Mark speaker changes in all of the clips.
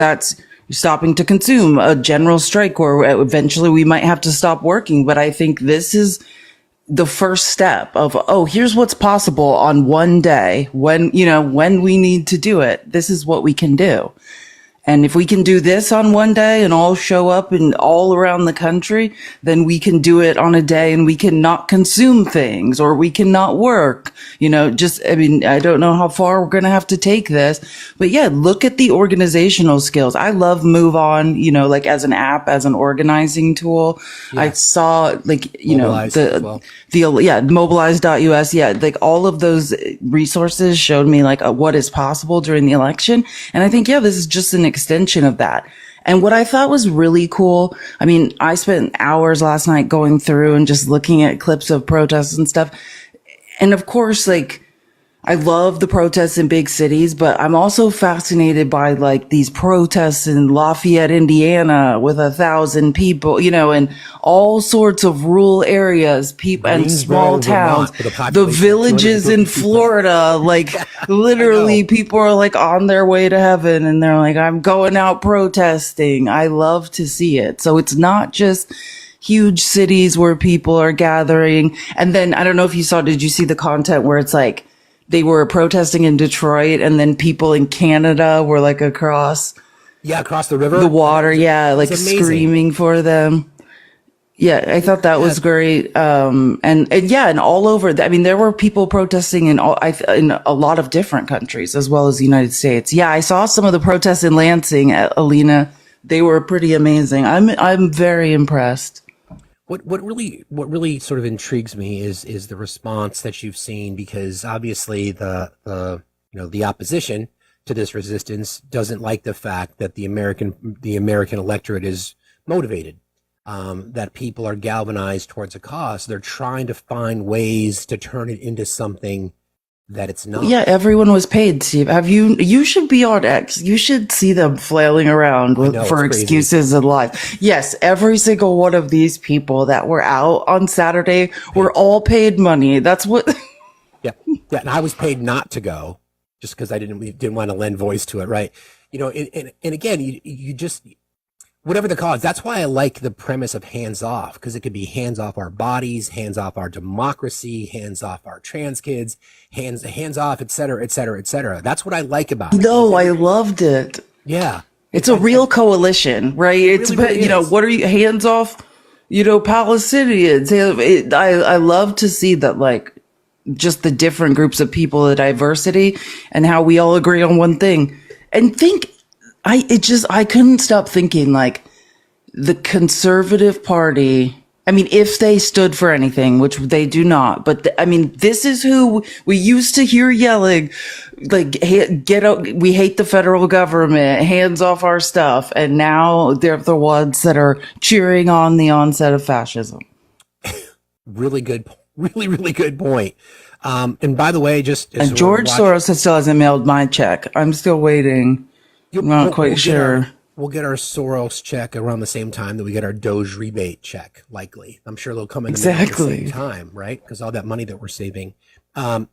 Speaker 1: that's stopping to consume, a general strike where eventually we might have to stop working. But I think this is the first step of, oh, here's what's possible on one day when we need to do it. This is what we can do. And if we can do this on one day and all show up in all around the country, then we can do it on a day and we can not consume things or we can not work. I don't know how far we're going to have to take this, but yeah, look at the organizational skills. I love Move On, like as an app, as an organizing tool. Yeah. I saw mobilize.us. Yeah. Like all of those resources showed me like what is possible during the election. And I think, yeah, this is just an extension of that. And what I thought was really cool, I spent hours last night going through and just looking at clips of protests and stuff. And of course, like, I love the protests in big cities, but I'm also fascinated by like these protests in Lafayette, Indiana with 1,000 people, and all sorts of rural areas, people and small towns, the villages in Florida, like literally people are like on their way to heaven and they're like, I'm going out protesting. I love to see it. So it's not just huge cities where people are gathering. And then I don't know if did you see the content where it's like, they were protesting in Detroit and then people in Canada were like across
Speaker 2: the river,
Speaker 1: the water. Yeah. Like screaming for them. Yeah. I thought that was great. And all over, there were people protesting in a lot of different countries as well as the United States. Yeah. I saw some of the protests in Lansing at Alina. They were pretty amazing. I'm very impressed.
Speaker 2: What really sort of intrigues me is the response that you've seen, because obviously the opposition to this resistance doesn't like the fact that the American electorate is motivated, that people are galvanized towards a cause. They're trying to find ways to turn it into something that it's not.
Speaker 1: Yeah, everyone was paid, Steve. You should be on X. You should see them flailing around for excuses and lies. Yes, every single one of these people that were out on Saturday were all paid money. That's what.
Speaker 2: Yeah. And I was paid not to go just because I didn't want to lend voice to it. Right. And again, you just, whatever the cause, that's why I like the premise of hands off, because it could be hands off our bodies, hands off our democracy, hands off our trans kids, hands off, et cetera, et cetera, et cetera. That's what I like about it.
Speaker 1: No, I loved it.
Speaker 2: Yeah.
Speaker 1: It's a real coalition, right? It's, really what are you, hands off, Palestinians. I love to see that, like, just the different groups of people, the diversity, and how we all agree on one thing. And I couldn't stop thinking, like, the Conservative Party, if they stood for anything, which they do not, but this is who we used to hear yelling, like, get out, we hate the federal government, hands off our stuff. And now they're the ones that are cheering on the onset of fascism.
Speaker 2: Really good point. And by the way,
Speaker 1: and George Soros still hasn't mailed my check. I'm still waiting. I'm not quite sure.
Speaker 2: We'll get our Soros check around the same time that we get our Doge rebate check, likely. I'm sure they'll come in the mail at the same time, right? Because all that money that we're saving.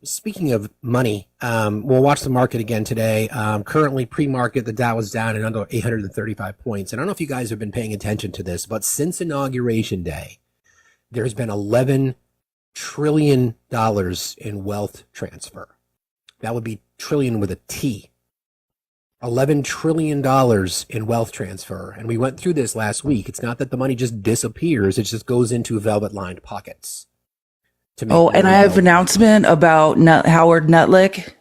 Speaker 2: Speaking of money, we'll watch the market again today. Currently, pre-market, the Dow is down at under 835 points. And I don't know if you guys have been paying attention to this, but since Inauguration Day, there's been $11 trillion in wealth transfer. That would be trillion with a T. $11 trillion in wealth transfer. And we went through this last week. It's not that the money just disappears. It just goes into velvet-lined pockets.
Speaker 1: And I have an announcement about Howard Nutlick.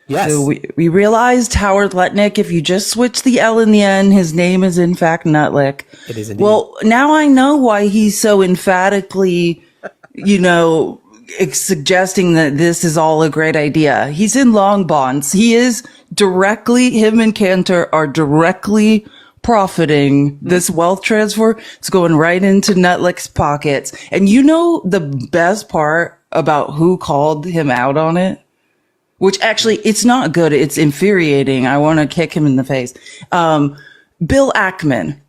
Speaker 2: Yes.
Speaker 1: So we realized Howard Lutnick, if you just switch the L in the end, his name is in fact Nutlick.
Speaker 2: It is indeed.
Speaker 1: Well, now I know why he's so emphatically, suggesting that this is all a great idea. He's in long bonds. Him and Cantor are directly profiting this wealth transfer. It's going right into Nutlick's pockets. And the best part about who called him out on it? Which actually, it's not good. It's infuriating. I want to kick him in the face. Bill Ackman.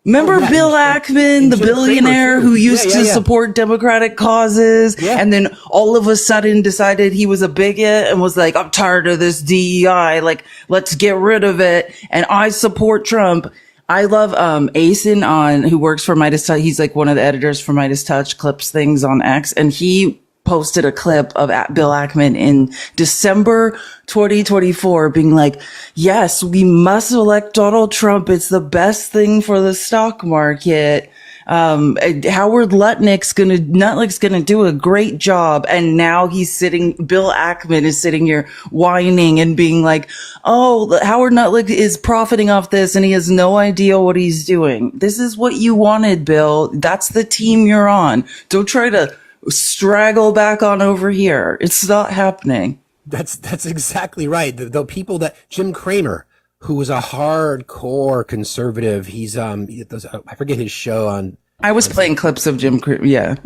Speaker 1: Remember Bill Ackman, the billionaire who used to support Democratic causes, and then all of a sudden decided he was a bigot and was like, I'm tired of this DEI, like, let's get rid of it, and I support Trump. I love Asen who works for Midas Touch. He's like one of the editors for Midas Touch, clips things on X, and he posted a clip of Bill Ackman in December 2024 being like, yes, we must elect Donald Trump. It's the best thing for the stock market. Howard Lutnick's gonna do a great job. And now Bill Ackman is sitting here whining and being like, oh, Howard Lutnick is profiting off this and he has no idea what he's doing. This is what you wanted, Bill. That's the team you're on. Don't try to straggle back on over here. It's not happening.
Speaker 2: That's exactly right. The people that Jim Cramer, who was a hardcore conservative, he's I forget his show on.
Speaker 1: I was playing clips of Jim Cramer. Yeah,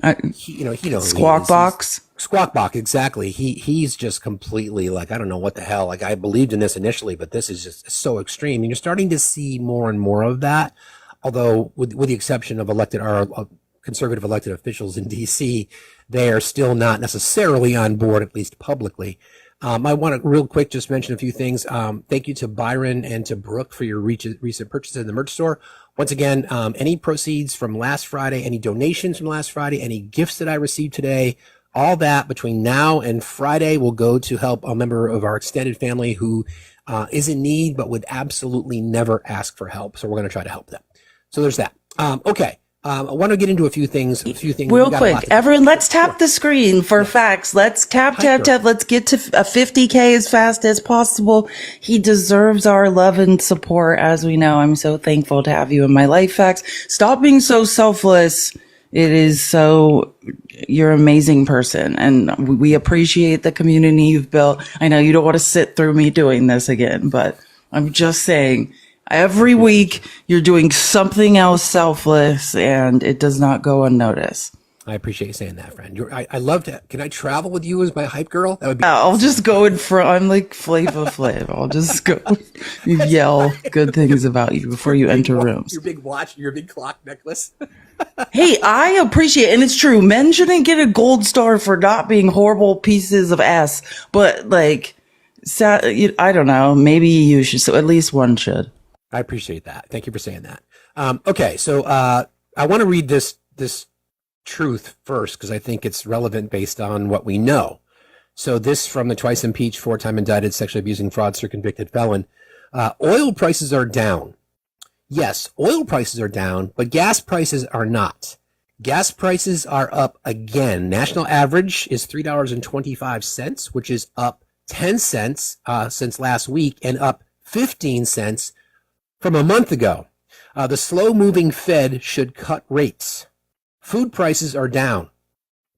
Speaker 1: Squawk Box.
Speaker 2: Squawk Box, exactly. He's just completely like, I don't know what the hell. Like, I believed in this initially, but this is just so extreme, and you're starting to see more and more of that. Although, with the exception of conservative elected officials in DC, they are still not necessarily on board, at least publicly. I want to real quick just mention a few things. Thank you to Byron and to Brooke for your recent purchases in the merch store. Once again, any proceeds from last Friday, any donations from last Friday, any gifts that I received today, all that between now and Friday will go to help a member of our extended family who is in need but would absolutely never ask for help. So we're going to try to help them. So there's that. Okay. I want to get into a few things.
Speaker 1: Real quick, everyone, let's tap the screen for facts. Let's tap. Let's get to a 50K as fast as possible. He deserves our love and support, as we know. I'm so thankful to have you in my life, Facts. Stop being so selfless. You're an amazing person, and we appreciate the community you've built. I know you don't want to sit through me doing this again, but I'm just saying, every week you're doing something else selfless, and it does not go unnoticed.
Speaker 2: I appreciate you saying that, friend. I love to. Can I travel with you as my hype girl? That would be.
Speaker 1: I'll just go in front. I'm like Flava Flav. I'll just go yell good things about you before you enter rooms.
Speaker 2: Your big watch, your big clock necklace.
Speaker 1: Hey, I appreciate it, and it's true. Men shouldn't get a gold star for not being horrible pieces of ass, but like, I don't know. Maybe you should. So at least one should.
Speaker 2: I appreciate that. Thank you for saying that. Okay, so I want to read this truth first because I think it's relevant based on what we know. So this from the twice impeached, 4-time indicted, sexually abusing fraudster, convicted felon. Oil prices are down. Yes, oil prices are down, but gas prices are not. Gas prices are up again. National average is $3.25, which is up 10 cents since last week and up 15 cents from a month ago. The slow-moving Fed should cut rates. Food prices are down.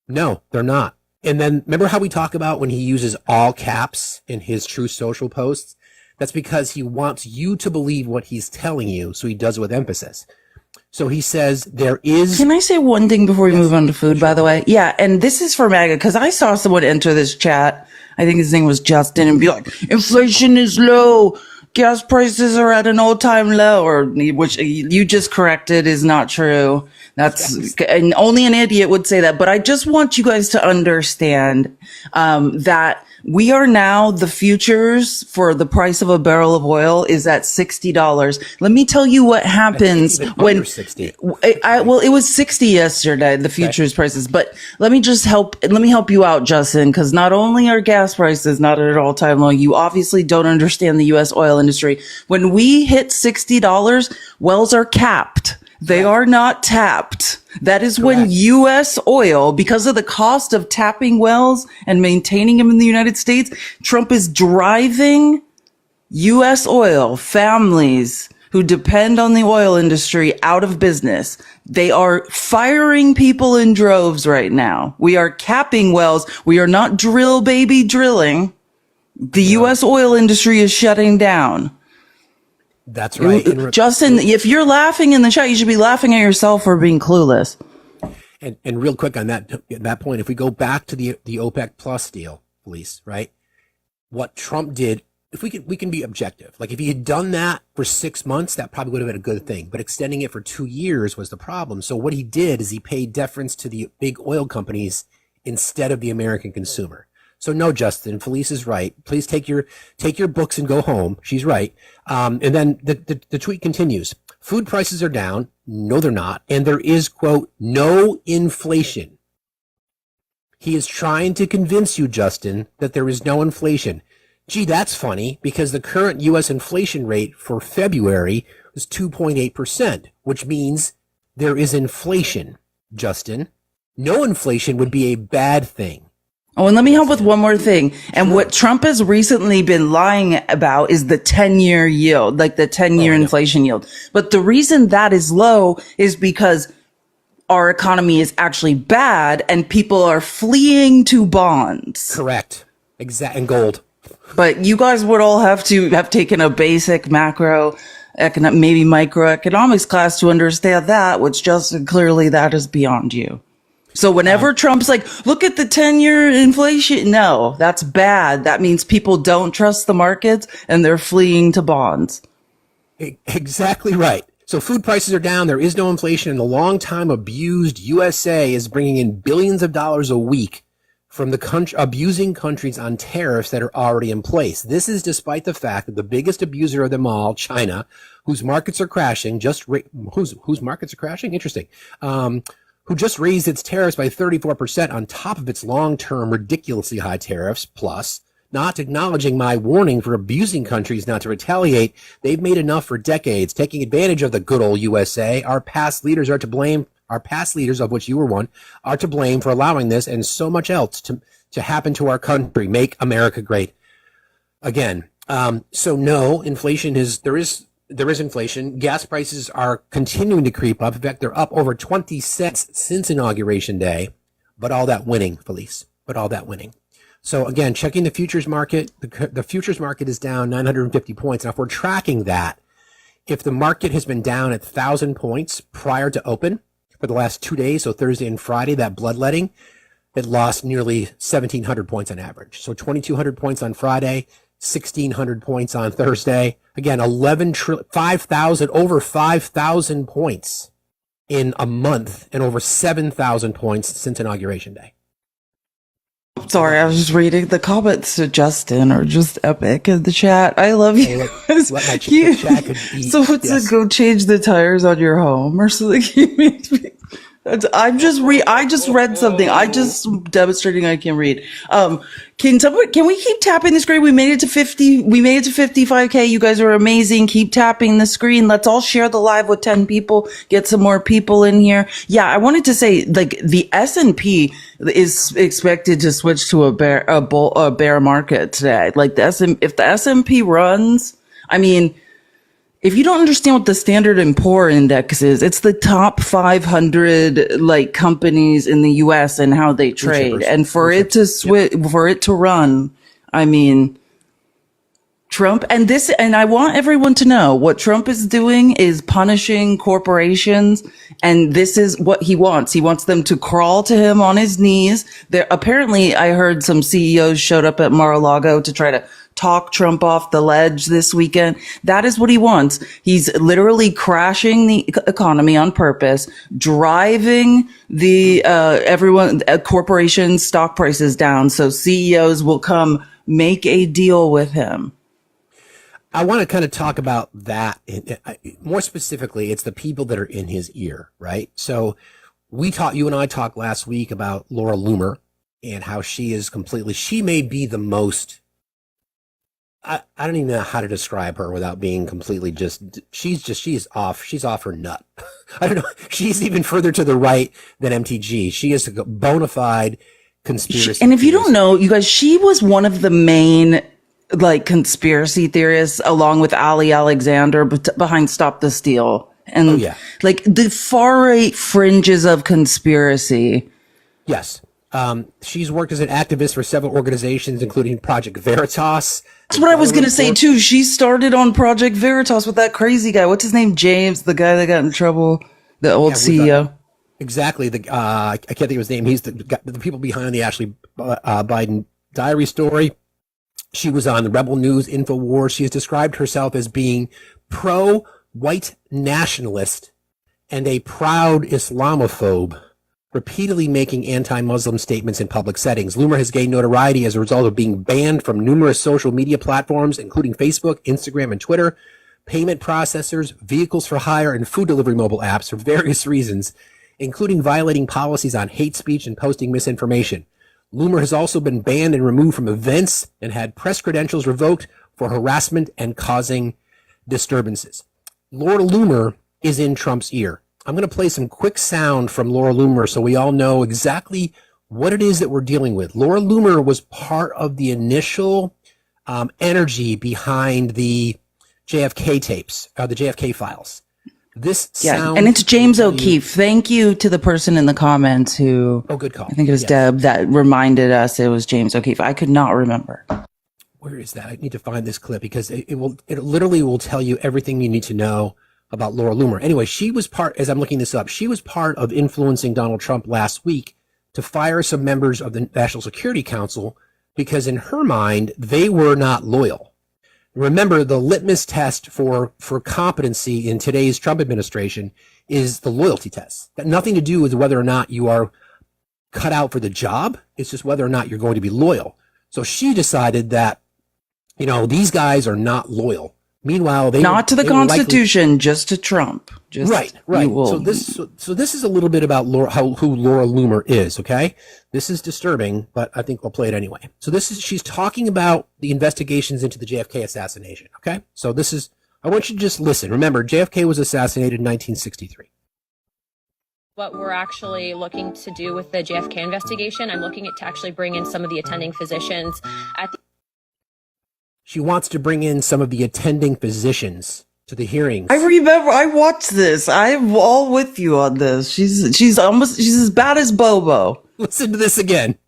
Speaker 2: No, they're not. And then remember how we talk about when he uses all caps in his True Social posts? That's because he wants you to believe what he's telling you, so he does it with emphasis. So he says there is...
Speaker 1: Can I say one thing before we move on to food, by the way? Yeah, and this is for MAGA, because I saw someone enter this chat, I think his name was Justin, and be like, inflation is low, gas prices are at an all-time low, which you just corrected is not true. And only an idiot would say that. But I just want you guys to understand that we are now, the futures for the price of a barrel of oil is at $60. Let me tell you what happens when
Speaker 2: 60.
Speaker 1: It was 60 yesterday, the futures prices. But let me help you out, Justin, because not only are gas prices not at an all-time low, you obviously don't understand the U.S. oil industry. When we hit $60, wells are capped. They are not tapped. That is when U.S. oil, because of the cost of tapping wells and maintaining them in the United States, Trump is driving U.S. oil families who depend on the oil industry out of business. They are firing people in droves right now. We are capping wells. We are not drilling. The U.S. oil industry is shutting down.
Speaker 2: That's right.
Speaker 1: Justin, if you're laughing in the chat, you should be laughing at yourself for being clueless.
Speaker 2: And real quick on that point, if we go back to the OPEC Plus deal, Felice, right? What Trump did if we can be objective. Like if he had done that for 6 months, that probably would have been a good thing. But extending it for 2 years was the problem. So what he did is he paid deference to the big oil companies instead of the American consumer. So no, Justin, Felice is right. Please take your books and go home. She's right. And then the tweet continues. Food prices are down. No, they're not. And there is, quote, no inflation. He is trying to convince you, Justin, that there is no inflation. Gee, that's funny because the current U.S. inflation rate for February was 2.8%, which means there is inflation, Justin. No inflation would be a bad thing.
Speaker 1: Oh, and let me help with one more thing. And what Trump has recently been lying about is the 10-year yield, like the 10-year inflation yield. But the reason that is low is because our economy is actually bad and people are fleeing to bonds.
Speaker 2: Correct. And gold.
Speaker 1: But you guys would all have to have taken a basic maybe microeconomics class to understand that, which Justin, clearly that is beyond you. So whenever Trump's like, look at the 10-year inflation. No, that's bad. That means people don't trust the markets and they're fleeing to bonds.
Speaker 2: Exactly right. So food prices are down. There is no inflation, and the long time abused USA is bringing in billions of dollars a week from the abusing countries on tariffs that are already in place. This is despite the fact that the biggest abuser of them all, China, whose markets are crashing, whose markets are crashing? Interesting. Who just raised its tariffs by 34% on top of its long-term ridiculously high tariffs, plus not acknowledging my warning for abusing countries not to retaliate. They've made enough for decades, taking advantage of the good old USA. Our past leaders, of which you were one, are to blame for allowing this and so much else to happen to our country. Make America great again. So no, there is inflation. Gas prices are continuing to creep up. In fact, they're up over 20 cents since Inauguration Day. But all that winning, Felice. So again, checking the futures market, the futures market is down 950 points. Now, if we're tracking that, if the market has been down at 1,000 points prior to open for the last 2 days, so Thursday and Friday, that bloodletting, it lost nearly 1,700 points on average. So 2,200 points on Friday, 1,600 points on Thursday. Again, over 5,000 points in a month and over 7,000 points since Inauguration Day.
Speaker 1: Sorry, I was just reading the comments to Justin are just epic in the chat. I love you.
Speaker 2: Hey, let my chat could be,
Speaker 1: so what's it, go change the tires on your home or something? I just read something. I just demonstrating I can read. Can we keep tapping the screen? We made it to 50. We made it to 55K. You guys are amazing. Keep tapping the screen. Let's all share the live with 10 people. Get some more people in here. Yeah, I wanted to say, like, the S&P is expected to switch to a bear market today. Like if the S&P runs, I mean, if you don't understand what the Standard & Poor Index is, it's the top 500 like companies in the U.S. and how they trade. And for it to for it to run, I mean, Trump and I want everyone to know what Trump is doing is punishing corporations. And this is what he wants. He wants them to crawl to him on his knees. Apparently, I heard some CEOs showed up at Mar-a-Lago to try to talk Trump off the ledge this weekend. That is what he wants. He's literally crashing the economy on purpose, driving the corporations' stock prices down so CEOs will come make a deal with him.
Speaker 2: I want to kind of talk about that. More specifically, it's the people that are in his ear, right? So you and I talked last week about Laura Loomer and how she may be the most, I don't even know how to describe her without being completely she's off her nut. I don't know. She's even further to the right than MTG. She is a bona fide conspiracy.
Speaker 1: And if you don't know, you guys, she was one of the main conspiracy theorists along with Ali Alexander behind Stop the Steal. And like the far right fringes of conspiracy.
Speaker 2: Yes. She's worked as an activist for several organizations, including Project Veritas.
Speaker 1: That's what I was going to say, too. She started on Project Veritas with that crazy guy. What's his name? James, the guy that got in trouble, the old CEO.
Speaker 2: Exactly. I can't think of his name. He's the people behind the Ashley Biden diary story. She was on the Rebel News InfoWars. She has described herself as being pro-white nationalist and a proud Islamophobe, repeatedly making anti-Muslim statements in public settings. Loomer has gained notoriety as a result of being banned from numerous social media platforms, including Facebook, Instagram, and Twitter, payment processors, vehicles for hire, and food delivery mobile apps for various reasons, including violating policies on hate speech and posting misinformation. Loomer has also been banned and removed from events and had press credentials revoked for harassment and causing disturbances. Laura Loomer is in Trump's ear. I'm going to play some quick sound from Laura Loomer so we all know exactly what it is that we're dealing with. Laura Loomer was part of the initial energy behind the JFK tapes, the JFK files. This sound,
Speaker 1: and it's James O'Keefe. Thank you to the person in the comments who,
Speaker 2: good call.
Speaker 1: I think it was Deb that reminded us it was James O'Keefe. I could not remember.
Speaker 2: Where is that? I need to find this clip because it literally will tell you everything you need to know about Laura Loomer. Anyway, she was part, as I'm looking this up, she was part of influencing Donald Trump last week to fire some members of the National Security Council because in her mind, they were not loyal. Remember, the litmus test for competency in today's Trump administration is the loyalty test. That nothing to do with whether or not you are cut out for the job. It's just whether or not you're going to be loyal. So she decided that, these guys are not loyal. Meanwhile, they
Speaker 1: not to the Constitution, just to Trump. Just
Speaker 2: right. So this is a little bit about who Laura Loomer is. Okay, this is disturbing, but I think we'll play it anyway. So she's talking about the investigations into the JFK assassination. Okay, so I want you to just listen. Remember, JFK was assassinated in 1963.
Speaker 3: What we're actually looking to do with the JFK investigation, I'm looking to actually bring in some of the attending physicians at the
Speaker 2: She wants to bring in some of the attending physicians to the hearings.
Speaker 1: I remember, I watched this. I'm all with you on this. She's as bad as Bobo.
Speaker 2: Listen to this again.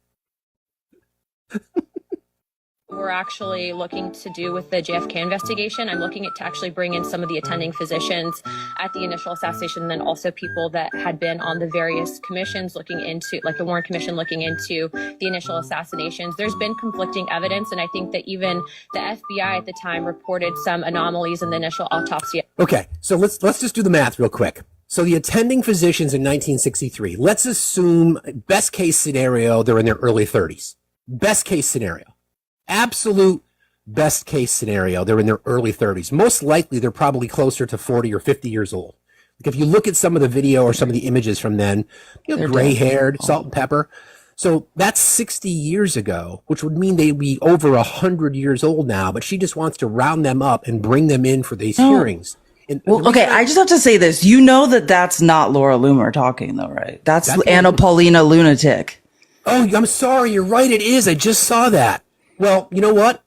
Speaker 3: we're actually looking to do with the JFK investigation, I'm looking to actually bring in some of the attending physicians at the initial assassination, and then also people that had been on the various commissions looking into, like the Warren Commission looking into the initial assassinations. There's been conflicting evidence, and I think that even the FBI at the time reported some anomalies in the initial autopsy.
Speaker 2: Okay, so let's just do the math real quick. So the attending physicians in 1963, let's assume best case scenario, they're in their early 30s. Best case scenario. Absolute best case scenario, they're in their early 30s. Most likely, they're probably closer to 40 or 50 years old. Like if you look at some of the video or some of the images from then, gray-haired, salt and pepper. So that's 60 years ago, which would mean they'd be over 100 years old now, but she just wants to round them up and bring them in for these hearings.
Speaker 1: Okay, I just have to say this. You know that's not Laura Loomer talking, though, right? That's Anna Paulina Lunatic.
Speaker 2: Oh, I'm sorry. You're right. It is. I just saw that. Well, you know what?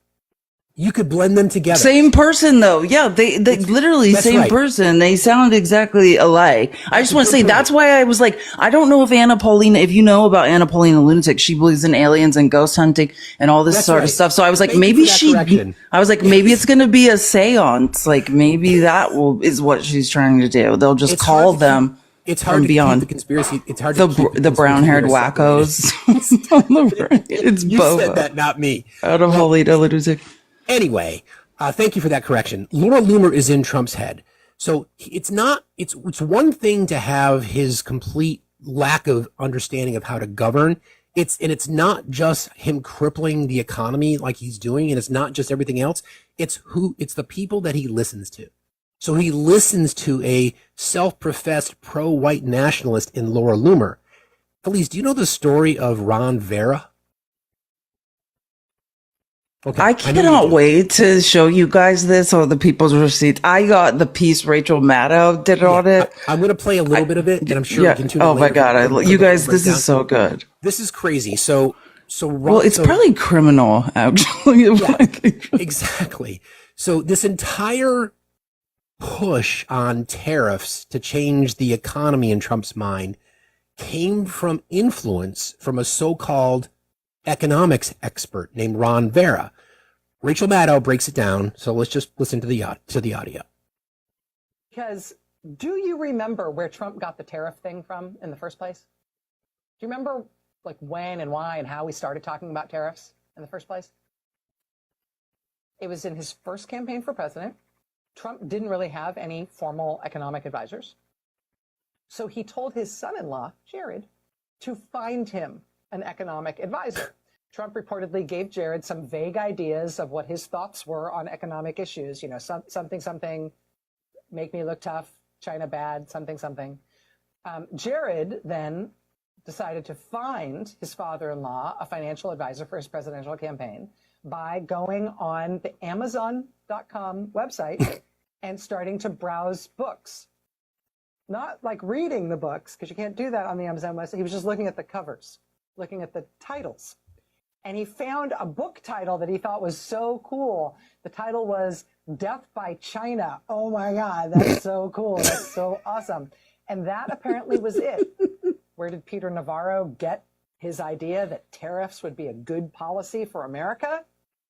Speaker 2: You could blend them together.
Speaker 1: Same person, though. Yeah, they literally same person. They sound exactly alike. I just want to say that's why I was like, I don't know if Anna Paulina, if you know about Anna Paulina Lunatic, she believes in aliens and ghost hunting and all this sort of stuff. So I was like, maybe maybe it's going to be a seance. Like maybe is what she's trying to do. They'll just call them.
Speaker 2: It's hard to beyond the conspiracy. It's hard to
Speaker 1: the brown-haired wackos. It's
Speaker 2: you
Speaker 1: Boba.
Speaker 2: Said that, not me.
Speaker 1: Out of Paulina Lunatic.
Speaker 2: Anyway, thank you for that correction. Laura Loomer is in Trump's head. So it's one thing to have his complete lack of understanding of how to govern. It's not just him crippling the economy like he's doing, and it's not just everything else. It's the people that he listens to. So he listens to a self-professed pro-white nationalist in Laura Loomer. Felice, do you know the story of Ron Vera? Okay,
Speaker 1: I cannot wait to show you guys this or the people's receipts. I got the piece Rachel Maddow did on it.
Speaker 2: I'm going to play a little bit of it, and I'm sure we can tune in.
Speaker 1: Oh my God. You guys, this is so good.
Speaker 2: This is crazy. So
Speaker 1: it's probably criminal, actually.
Speaker 2: Yeah, exactly. So this entire push on tariffs to change the economy in Trump's mind came from influence from a so-called economics expert named Ron Vera. Rachel Maddow breaks it down, so let's just listen to the audio.
Speaker 4: Because do you remember where Trump got the tariff thing from in the first place? Do you remember like when and why and how we started talking about tariffs in the first place? It was in his first campaign for president. Trump didn't really have any formal economic advisors. So he told his son-in-law, Jared, to find him an economic advisor. Trump reportedly gave Jared some vague ideas of what his thoughts were on economic issues. You know, something, make me look tough, China bad, something. Jared then decided to find his father-in-law a financial advisor for his presidential campaign by going on the Amazon.com website and starting to browse books. Not like reading the books, because you can't do that on the Amazon website. He was just looking at the covers, looking at the titles. And he found a book title that he thought was so cool. The title was Death by China. Oh my God, that's so cool. That's so awesome. And that apparently was it. Where did Peter Navarro get his idea that tariffs would be a good policy for America?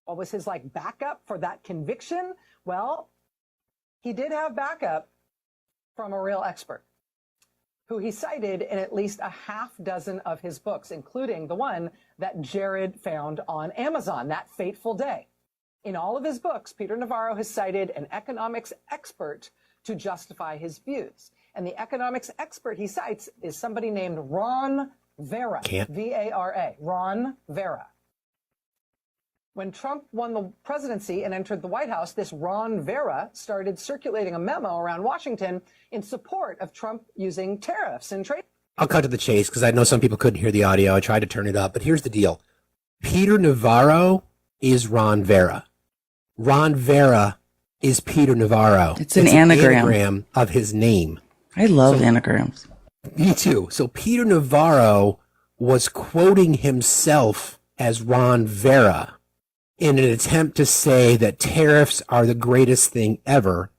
Speaker 4: What was his backup for that conviction? Well, he did have backup from a real expert who he cited in at least a half dozen of his books, including the one that Jared found on Amazon that fateful day. In all of his books, Peter Navarro has cited an economics expert to justify his views. And the economics expert he cites is somebody named Ron Vera, V-A-R-A, Ron Vera. When Trump won the presidency and entered the White House, this Ron Vera started circulating a memo around Washington in support of Trump using tariffs and trade.
Speaker 2: I'll cut to the chase because I know some people couldn't hear the audio. I tried to turn it up, but here's the deal. Peter Navarro is Ron Vera. Ron Vera is Peter Navarro.
Speaker 1: It's an anagram.
Speaker 2: Anagram of his name.
Speaker 1: I love anagrams.
Speaker 2: Me too. So Peter Navarro was quoting himself as Ron Vera in an attempt to say that tariffs are the greatest thing ever.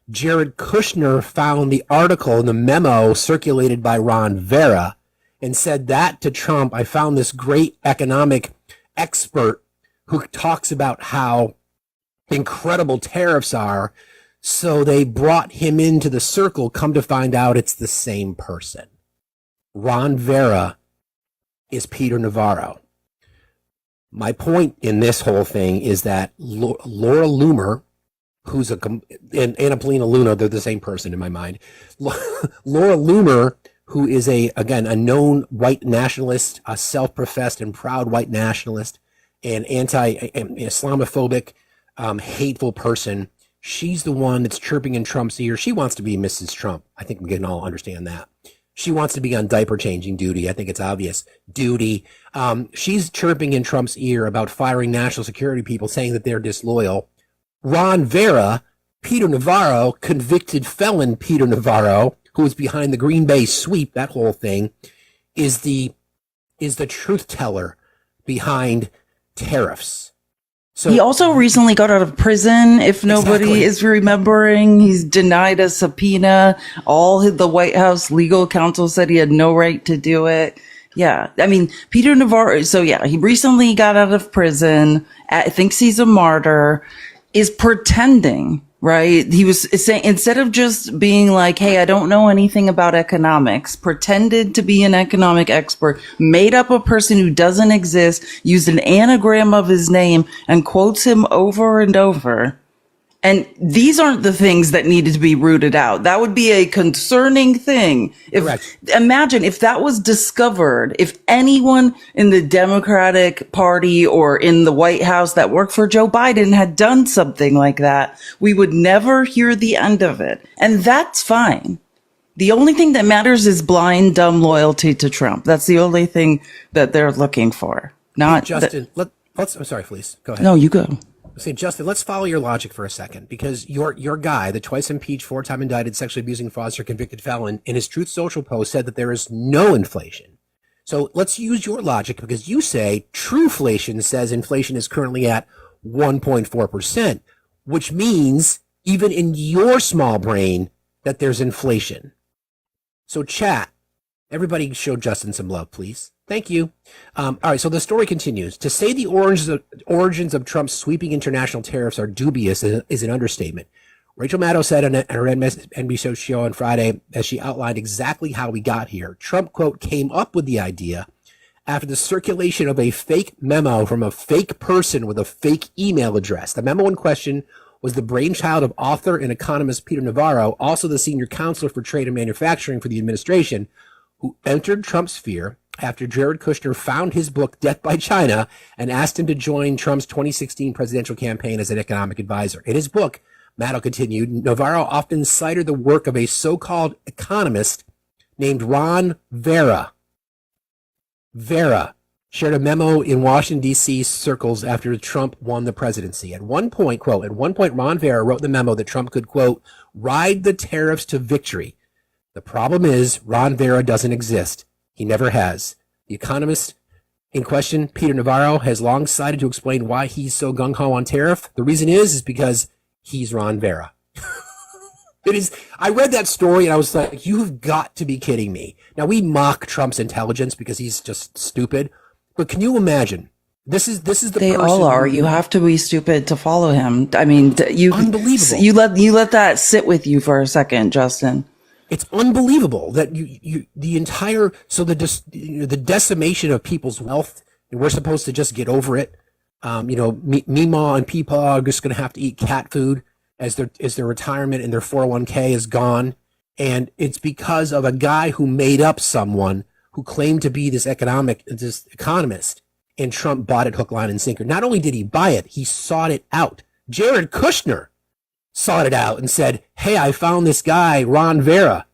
Speaker 2: Jared Kushner found the article, the memo circulated by Ron Vera, and said that to Trump. I found this great economic expert who talks about how incredible tariffs are. So they brought him into the circle. Come to find out it's the same person. Ron Vera is Peter Navarro. My point in this whole thing is that Laura Loomer, who's and Anna Luna, they're the same person in my mind. Laura Loomer, who is a known white nationalist, a self-professed and proud white nationalist, and anti-Islamophobic, hateful person. She's the one that's chirping in Trump's ear. She wants to be Mrs. Trump. I think we can all understand that. She wants to be on diaper changing duty. I think it's obvious. Duty. She's chirping in Trump's ear about firing national security people, saying that they're disloyal. Ron Vera, Peter Navarro, convicted felon Peter Navarro, who was behind the Green Bay sweep, that whole thing, is the truth teller behind tariffs. So
Speaker 1: he also recently got out of prison. If nobody is remembering, he's denied a subpoena. All the White House legal counsel said he had no right to do it. Yeah. I mean, Peter Navarro. So yeah, he recently got out of prison, thinks he's a martyr, is pretending, right? He was saying, instead of just being like, hey, I don't know anything about economics, pretended to be an economic expert, made up a person who doesn't exist, used an anagram of his name and quotes him over and over. And these aren't the things that needed to be rooted out. That would be a concerning thing. Imagine if that was discovered, if anyone in the Democratic Party or in the White House that worked for Joe Biden had done something like that, we would never hear the end of it. And that's fine. The only thing that matters is blind, dumb loyalty to Trump. That's the only thing that they're looking for. Not
Speaker 2: Justin, I'm sorry, Felice. Go ahead.
Speaker 1: No, you go.
Speaker 2: Say, Justin, let's follow your logic for a second, because your guy, the twice impeached, 4-time indicted, sexually abusing foster convicted felon, in his Truth Social post said that there is no inflation. So let's use your logic, because you say Trueflation says inflation is currently at 1.4%, which means even in your small brain that there's inflation. So chat, everybody show Justin some love, please. Thank you. All right, so the story continues. To say the origins of Trump's sweeping international tariffs are dubious is an understatement. Rachel Maddow said on her NBC show on Friday, as she outlined exactly how we got here, Trump, quote, came up with the idea after the circulation of a fake memo from a fake person with a fake email address. The memo in question was the brainchild of author and economist Peter Navarro, also the senior counselor for trade and manufacturing for the administration, who entered Trump's sphere after Jared Kushner found his book, Death by China, and asked him to join Trump's 2016 presidential campaign as an economic advisor. In his book, Maddow continued, Navarro often cited the work of a so-called economist named Ron Vera. Vera shared a memo in Washington, D.C. circles after Trump won the presidency. At one point, quote, Ron Vera wrote in the memo that Trump could, quote, ride the tariffs to victory. The problem is Ron Vera doesn't exist. He never has. The economist in question, Peter Navarro, has long cited to explain why he's so gung-ho on tariff. The reason is because he's Ron Vera. It is. I read that story and I was like, you've got to be kidding me. Now, we mock Trump's intelligence because he's just stupid. But can you imagine? This is the
Speaker 1: They
Speaker 2: person
Speaker 1: all are.
Speaker 2: who-
Speaker 1: You have to be stupid to follow him. I mean,
Speaker 2: Unbelievable.
Speaker 1: You let that sit with you for a second, Justin.
Speaker 2: It's unbelievable that the entire, so the decimation of people's wealth, and we're supposed to just get over it. Meemaw and Peepaw are just going to have to eat cat food as their retirement and their 401k is gone. And it's because of a guy who made up someone who claimed to be this economist, and Trump bought it hook, line, and sinker. Not only did he buy it, he sought it out. Jared Kushner sought it out and said, hey, I found this guy, Ron Vera.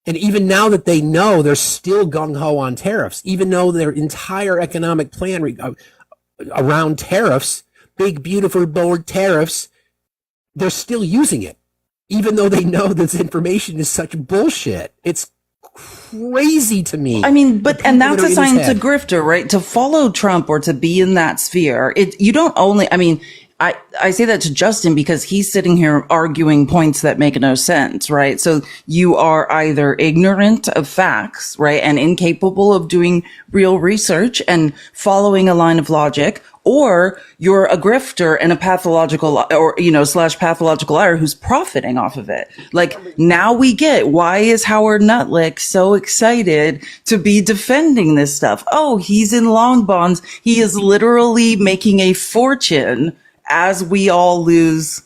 Speaker 2: And even now that they know, they're still gung-ho on tariffs, even though their entire economic plan around tariffs, big, beautiful, bold tariffs, they're still using it, even though they know this information is such bullshit. It's crazy to me.
Speaker 1: I mean, and that's a sign to
Speaker 2: head.
Speaker 1: grifter, right? To follow Trump or to be in that sphere. You don't only, I mean, I say that to Justin because he's sitting here arguing points that make no sense, right? So you are either ignorant of facts, right? And incapable of doing real research and following a line of logic, or you're a grifter and a pathological or, / pathological liar who's profiting off of it. Like now we get why is Howard Nutlick so excited to be defending this stuff? Oh, he's in long bonds. He is literally making a fortune as we all lose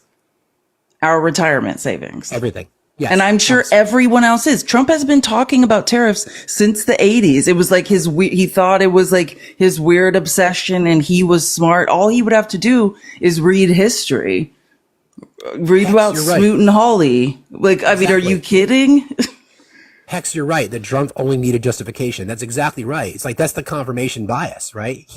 Speaker 1: our retirement savings.
Speaker 2: Everything. Yes,
Speaker 1: and I'm sure everyone else is. Trump has been talking about tariffs since the 80s. It was like he thought it was like his weird obsession and he was smart. All he would have to do is read history. Read about Smoot and Hawley. Like, I mean, are you kidding?
Speaker 2: Hex, you're right. That Trump only needed justification. That's exactly right. It's like, that's the confirmation bias, right?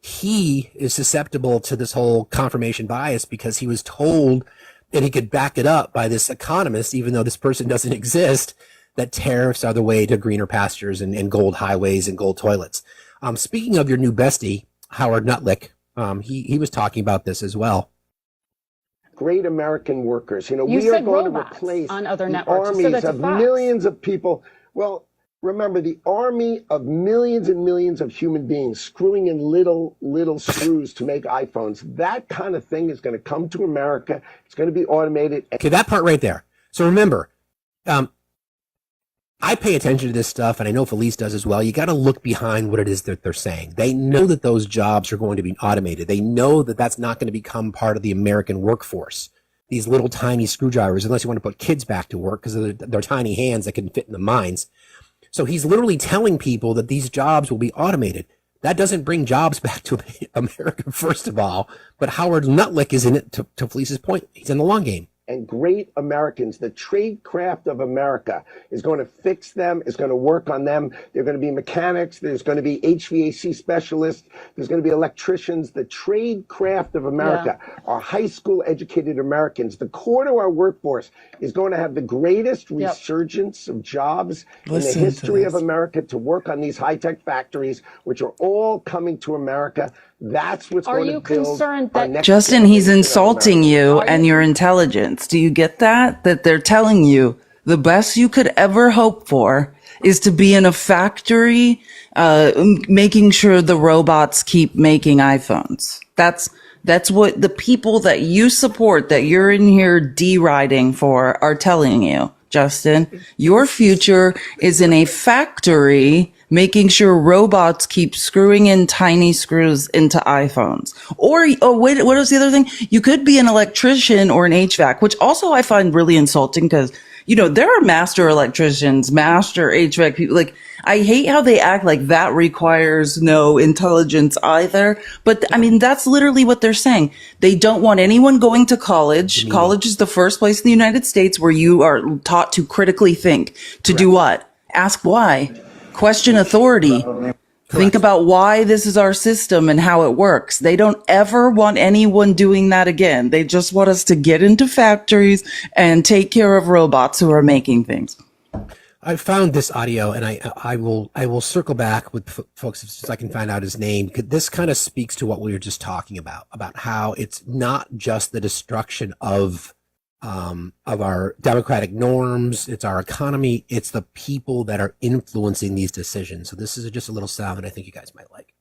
Speaker 2: He is susceptible to this whole confirmation bias because he was told that he could back it up by this economist, even though this person doesn't exist, that tariffs are the way to greener pastures and gold highways and gold toilets. Speaking of your new bestie, Howard Nutlick, he was talking about this as well.
Speaker 5: Great American workers.
Speaker 6: You
Speaker 5: we are
Speaker 6: said
Speaker 5: going to
Speaker 6: robots
Speaker 5: replace
Speaker 6: on other
Speaker 5: the
Speaker 6: networks. You said
Speaker 5: armies
Speaker 6: that's a
Speaker 5: of
Speaker 6: fact.
Speaker 5: millions of people. Well, remember, the army of millions and millions of human beings screwing in little screws to make iPhones. That kind of thing is going to come to America. It's going to be automated.
Speaker 2: Okay, that part right there. So remember, I pay attention to this stuff, and I know Felice does as well. You got to look behind what it is that they're saying. They know that those jobs are going to be automated. They know that that's not going to become part of the American workforce. These little tiny screwdrivers, unless you want to put kids back to work because of their tiny hands that can fit in the mines. So he's literally telling people that these jobs will be automated. That doesn't bring jobs back to America, first of all. But Howard Nutlick is in it, to Felice's point. He's in the long game.
Speaker 5: And great Americans, the trade craft of America is going to fix them, is going to work on them. They're going to be mechanics. There's going to be HVAC specialists. There's going to be electricians. The trade craft of America are high school educated Americans. The core to our workforce is going to have the greatest resurgence of jobs in the history of America to work on these high-tech factories, which are all coming to America. That's what's going to build our next
Speaker 1: Justin, he's
Speaker 5: generation of
Speaker 1: insulting you and your intelligence. Do you get that? That they're telling you the best you could ever hope for is to be in a factory, making sure the robots keep making iPhones. That's what the people that you support, that you're in here deriding for, are telling you, Justin. Your future is in a factory making sure robots keep screwing in tiny screws into iPhones. Or, wait, what was the other thing? You could be an electrician or an HVAC, which also I find really insulting because, there are master electricians, master HVAC people. Like, I hate how they act like that requires no intelligence either. But I mean, that's literally what they're saying. They don't want anyone going to college. College is the first place in the United States where you are taught to critically think. To do what? Ask why. Question authority. Think about why this is our system and how it works. They don't ever want anyone doing that again. They just want us to get into factories and take care of robots who are making things.
Speaker 2: I found this audio, and I will circle back with folks so I can find out his name. This kind of speaks to what we were just talking about how it's not just the destruction of our democratic norms, it's our economy, it's the people that are influencing these decisions. So this is just a little sound that I think you guys might like.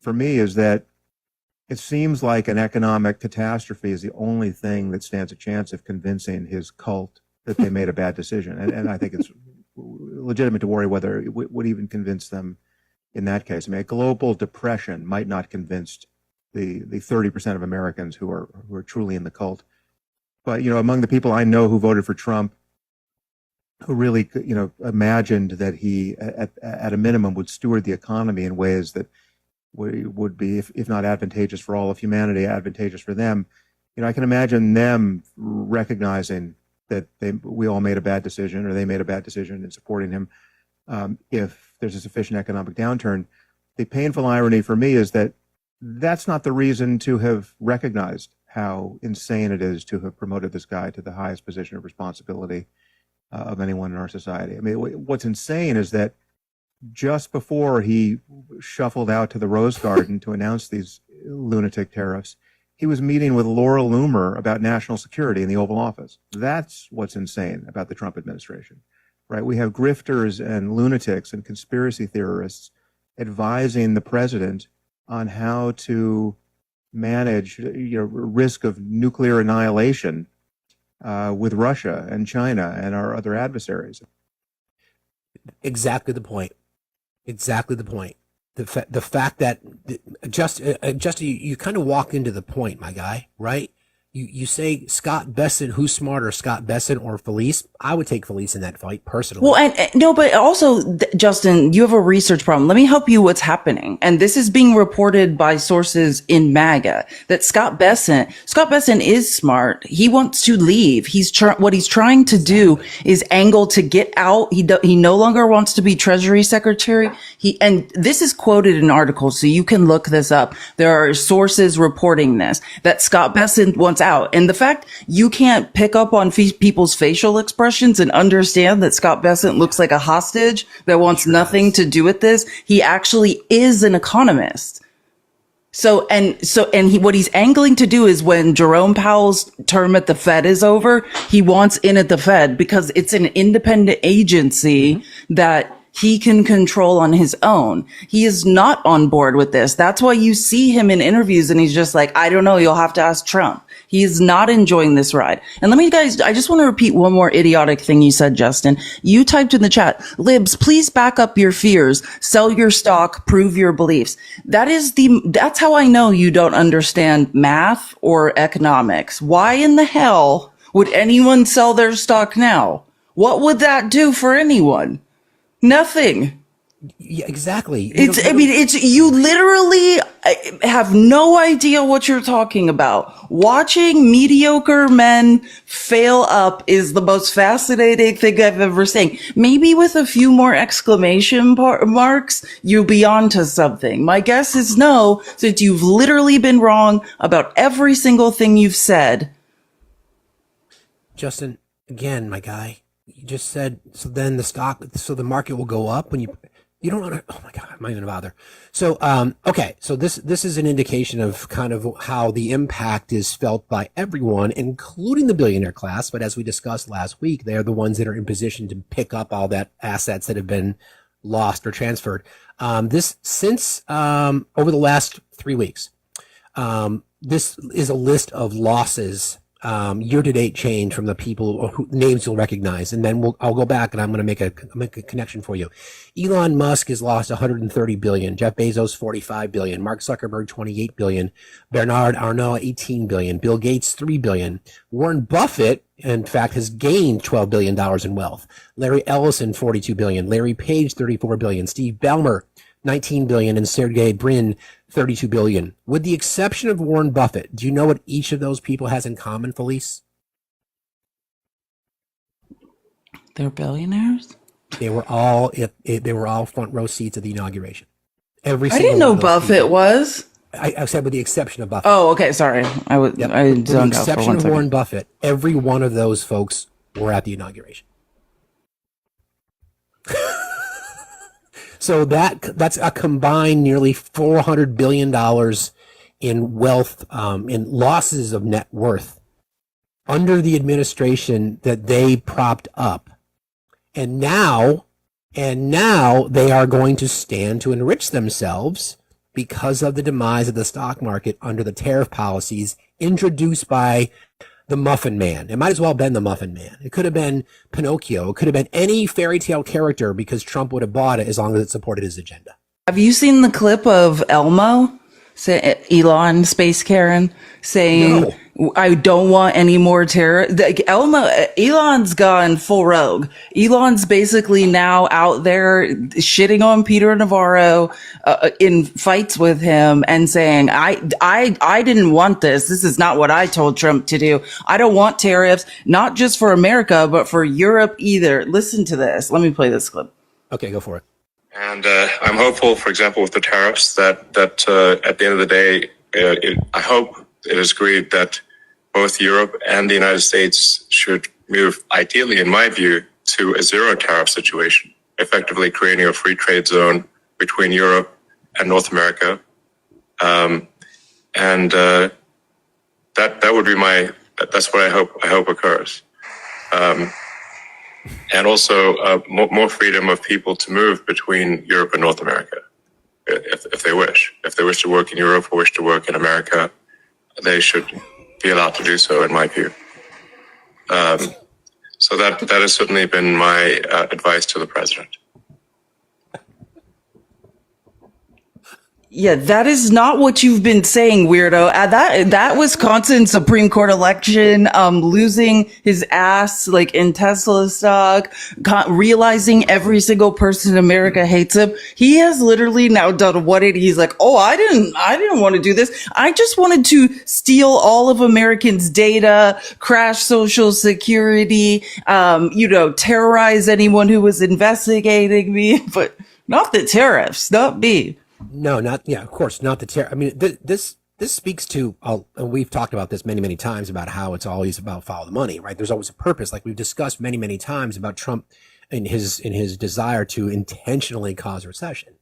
Speaker 6: For me, is that it seems like an economic catastrophe is the only thing that stands a chance of convincing his cult that they made a bad decision. And I think it's legitimate to worry whether it would even convince them in that case. I mean, a global depression might not convince the 30% of Americans who are truly in the cult. But, among the people I know who voted for Trump, who really, imagined that he, at a minimum, would steward the economy in ways that would be, if not advantageous for all of humanity, advantageous for them. I can imagine them recognizing that we all made a bad decision, or they made a bad decision in supporting him. If there's a sufficient economic downturn, the painful irony for me is that that's not the reason to have recognized how insane it is to have promoted this guy to the highest position of responsibility of anyone in our society. I mean, what's insane is that just before he shuffled out to the Rose Garden to announce these lunatic tariffs, he was meeting with Laura Loomer about national security in the Oval Office. That's what's insane about the Trump administration, right? We have grifters and lunatics and conspiracy theorists advising the president on how to manage, risk of nuclear annihilation with Russia and China and our other adversaries.
Speaker 2: Exactly the point. Exactly the point. The fact that just you kind of walk into the point, my guy, right? You say Scott Besson, who's smarter, Scott Besson or Felice? I would take Felice in that fight personally.
Speaker 1: Well, and no, but also, Justin, you have a research problem. Let me help you what's happening. And this is being reported by sources in MAGA that Scott Besson is smart. He wants to leave. What he's trying to do is angle to get out. He no longer wants to be Treasury Secretary. And this is quoted in articles, so you can look this up. There are sources reporting this, that Scott Besson wants out. And the fact you can't pick up on people's facial expressions and understand that Scott Besson looks like a hostage that wants nothing to do with this. He actually is an economist. What he's angling to do is when Jerome Powell's term at the Fed is over, he wants in at the Fed because it's an independent agency that he can control on his own. He is not on board with this. That's why you see him in interviews and he's just like, I don't know, you'll have to ask Trump. He is not enjoying this ride. And I just want to repeat one more idiotic thing you said, Justin. You typed in the chat, libs, please back up your fears, sell your stock, prove your beliefs. That's how I know you don't understand math or economics. Why in the hell would anyone sell their stock now? What would that do for anyone? Nothing.
Speaker 2: Yeah, exactly.
Speaker 1: You literally have no idea what you're talking about. Watching mediocre men fail up is the most fascinating thing I've ever seen. Maybe with a few more exclamation marks, you'll be onto something. My guess is no, since you've literally been wrong about every single thing you've said.
Speaker 2: Justin, again, my guy, you just said, so then the market will go up when you don't want to, oh my God, I'm not even bother. So, okay. So this is an indication of kind of how the impact is felt by everyone, including the billionaire class. But as we discussed last week, they're the ones that are in position to pick up all that assets that have been lost or transferred. Over the last 3 weeks, this is a list of losses year-to-date change from the people who names you'll recognize, and then I'll go back and I'm going to make a connection for you. Elon Musk has lost 130 billion, Jeff Bezos 45 billion, Mark Zuckerberg 28 billion, Bernard Arnault 18 billion, Bill Gates 3 billion, Warren Buffett, in fact, has gained $12 billion in wealth, Larry Ellison 42 billion, Larry Page 34 billion, Steve Ballmer 19 billion, and Sergey Brin 32 billion. With the exception of Warren Buffett, do you know what each of those people has in common, Felice?
Speaker 1: They're billionaires?
Speaker 2: They were all front row seats at the inauguration. Every
Speaker 1: I
Speaker 2: single
Speaker 1: didn't know
Speaker 2: one of those
Speaker 1: Buffett
Speaker 2: people.
Speaker 1: was.
Speaker 2: I said with the exception of Buffett.
Speaker 1: Oh, okay, sorry. I
Speaker 2: With the
Speaker 1: zoned out for
Speaker 2: exception
Speaker 1: 1
Speaker 2: of
Speaker 1: second.
Speaker 2: Warren Buffett, every one of those folks were at the inauguration. So that's a combined nearly $400 billion in wealth, in losses of net worth under the administration that they propped up. And now they are going to stand to enrich themselves because of the demise of the stock market under the tariff policies introduced by the Muffin Man. It might as well have been the Muffin Man. It could have been Pinocchio. It could have been any fairy tale character because Trump would have bought it as long as it supported his agenda.
Speaker 1: Have you seen the clip of Elmo, Elon Space Karen, saying, I don't want any more terror? Elon's gone full rogue. Elon's basically now out there shitting on Peter Navarro in fights with him and saying, I didn't want this. This is not what I told Trump to do. I don't want tariffs, not just for America, but for Europe either. Listen to this. Let me play this clip.
Speaker 2: Okay, go for it.
Speaker 7: And I'm hopeful, for example, with the tariffs, that at the end of the day, I hope it is agreed that both Europe and the United States should move, ideally, in my view, to a zero tariff situation, effectively creating a free trade zone between Europe and North America. And that would be that's what I hope occurs. And also more freedom of people to move between Europe and North America, if they wish. If they wish to work in Europe or wish to work in America, they should be allowed to do so, in my view. So that has certainly been my advice to the president.
Speaker 1: Yeah, that is not what you've been saying, weirdo. That Wisconsin Supreme Court election, losing his ass like in Tesla stock, realizing every single person in America hates him. He has literally now done what he's like, oh, I didn't want to do this. I just wanted to steal all of Americans' data, crash Social Security, terrorize anyone who was investigating me, but not the tariffs, not me.
Speaker 2: No, of course, not the terror. I mean, this speaks to, and we've talked about this many, many times about how it's always about follow the money, right? There's always a purpose, like we've discussed many, many times about Trump and his desire to intentionally cause a recession,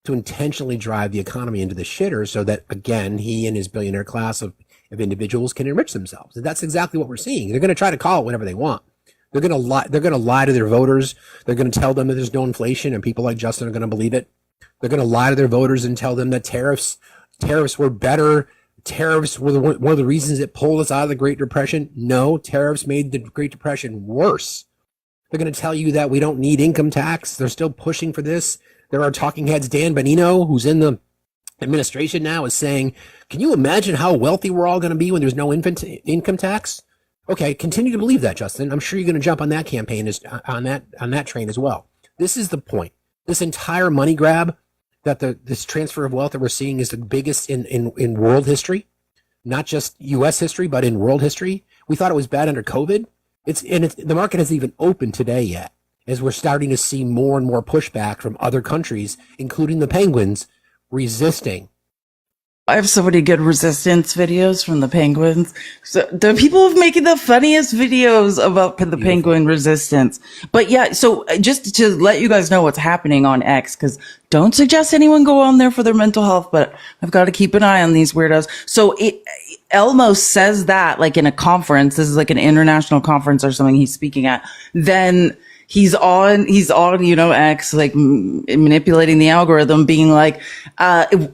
Speaker 2: to intentionally drive the economy into the shitter so that, again, he and his billionaire class of individuals can enrich themselves. And that's exactly what we're seeing. They're going to try to call it whatever they want. They're going to lie. They're going to lie to their voters. They're going to tell them that there's no inflation, and people like Justin are going to believe it. They're going to lie to their voters and tell them that tariffs were better. Tariffs were one of the reasons it pulled us out of the Great Depression. No, tariffs made the Great Depression worse. They're going to tell you that we don't need income tax. They're still pushing for this. There are talking heads. Dan Benino, who's in the administration now, is saying, can you imagine how wealthy we're all going to be when there's no income tax? Okay, continue to believe that, Justin. I'm sure you're going to jump on that campaign, on that train as well. This is the point. This entire money grab, that this transfer of wealth that we're seeing is the biggest in world history, not just U.S. history, but in world history. We thought it was bad under COVID. The market hasn't even opened today yet, as we're starting to see more and more pushback from other countries, including the Penguins, resisting.
Speaker 1: I have so many good resistance videos from the Penguins. So the people have making the funniest videos about the Penguin resistance. But yeah, so just to let you guys know what's happening on X, because don't suggest anyone go on there for their mental health, but I've got to keep an eye on these weirdos. So Elmo says that like in a conference, this is like an international conference or something he's speaking at. Then he's on, X, like manipulating the algorithm, being like,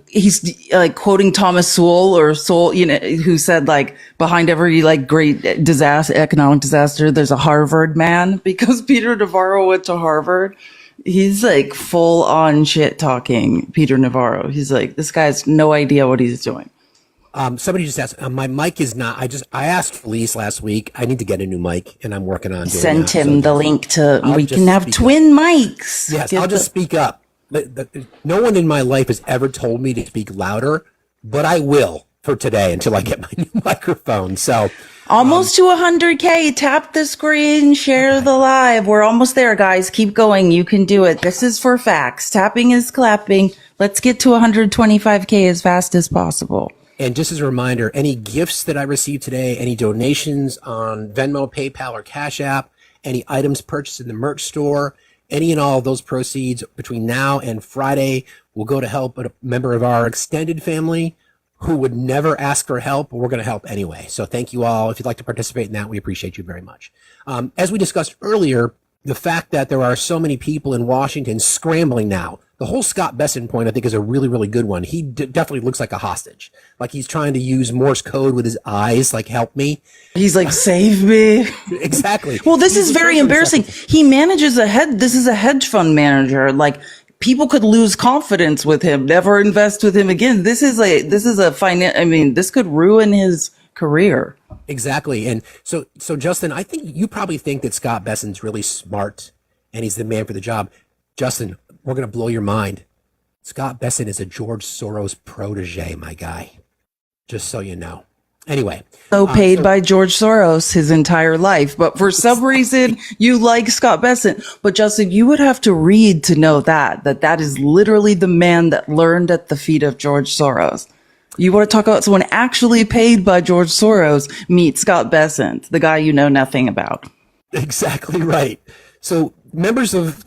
Speaker 1: he's like quoting Thomas Sowell who said like behind every like great economic disaster, there's a Harvard man, because Peter Navarro went to Harvard. He's like full on shit talking Peter Navarro. He's like, this guy has no idea what he's doing.
Speaker 2: Somebody just asked, my mic is not, I asked Felice last week, I need to get a new mic, and I'm working on doing
Speaker 1: Send
Speaker 2: that.
Speaker 1: him the link to, we can have twin mics.
Speaker 2: Yes, I'll just speak up. No one in my life has ever told me to speak louder, but I will for today until I get my new microphone. So
Speaker 1: almost to 100K. Tap the screen, share the live. We're almost there, guys. Keep going. You can do it. This is for facts. Tapping is clapping. Let's get to 125K as fast as possible.
Speaker 2: And just as a reminder, any gifts that I received today, any donations on Venmo, PayPal, or Cash App, any items purchased in the merch store, any and all of those proceeds between now and Friday will go to help a member of our extended family who would never ask for help, but we're going to help anyway. So thank you all. If you'd like to participate in that, we appreciate you very much. As we discussed earlier, the fact that there are so many people in Washington scrambling now, the whole Scott Besson point, I think, is a really, really good one. He definitely looks like a hostage. Like he's trying to use Morse code with his eyes, like, help me.
Speaker 1: He's like, save me.
Speaker 2: Exactly.
Speaker 1: Well, this is very embarrassing. He manages this is a hedge fund manager. Like, people could lose confidence with him, never invest with him again. This is this could ruin his career.
Speaker 2: Exactly. And so Justin, I think you probably think that Scott Besson's really smart and he's the man for the job. Justin, we're going to blow your mind. Scott Besson is a George Soros protege, my guy. Just so you know. Anyway.
Speaker 1: So paid by George Soros his entire life. But for some reason, you like Scott Besson. But Justin, you would have to read to know that is literally the man that learned at the feet of George Soros. You want to talk about someone actually paid by George Soros, meet Scott Besson, the guy you know nothing about.
Speaker 2: Exactly right. So members of